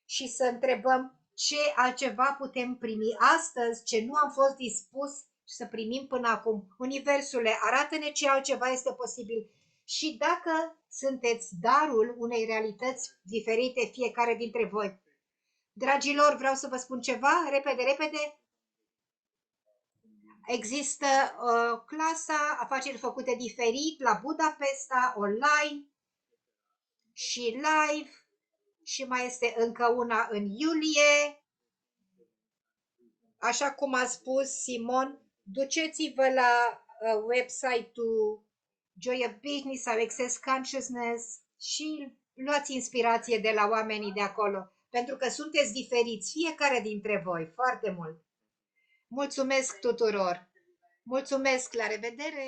și să întrebăm ce altceva putem primi astăzi, ce nu am fost dispus să primim până acum. Universule, arată-ne ce altceva este posibil și dacă sunteți darul unei realități diferite fiecare dintre voi. Dragilor, vreau să vă spun ceva, repede. Există clasa afaceri făcute diferit la Budapesta, online și live și mai este încă una în iulie. Așa cum a spus Simon, duceți-vă la website-ul Joy of Business sau Access Consciousness și luați inspirație de la oamenii de acolo, pentru că sunteți diferiți, fiecare dintre voi, foarte mult. Mulțumesc tuturor! Mulțumesc, la revedere!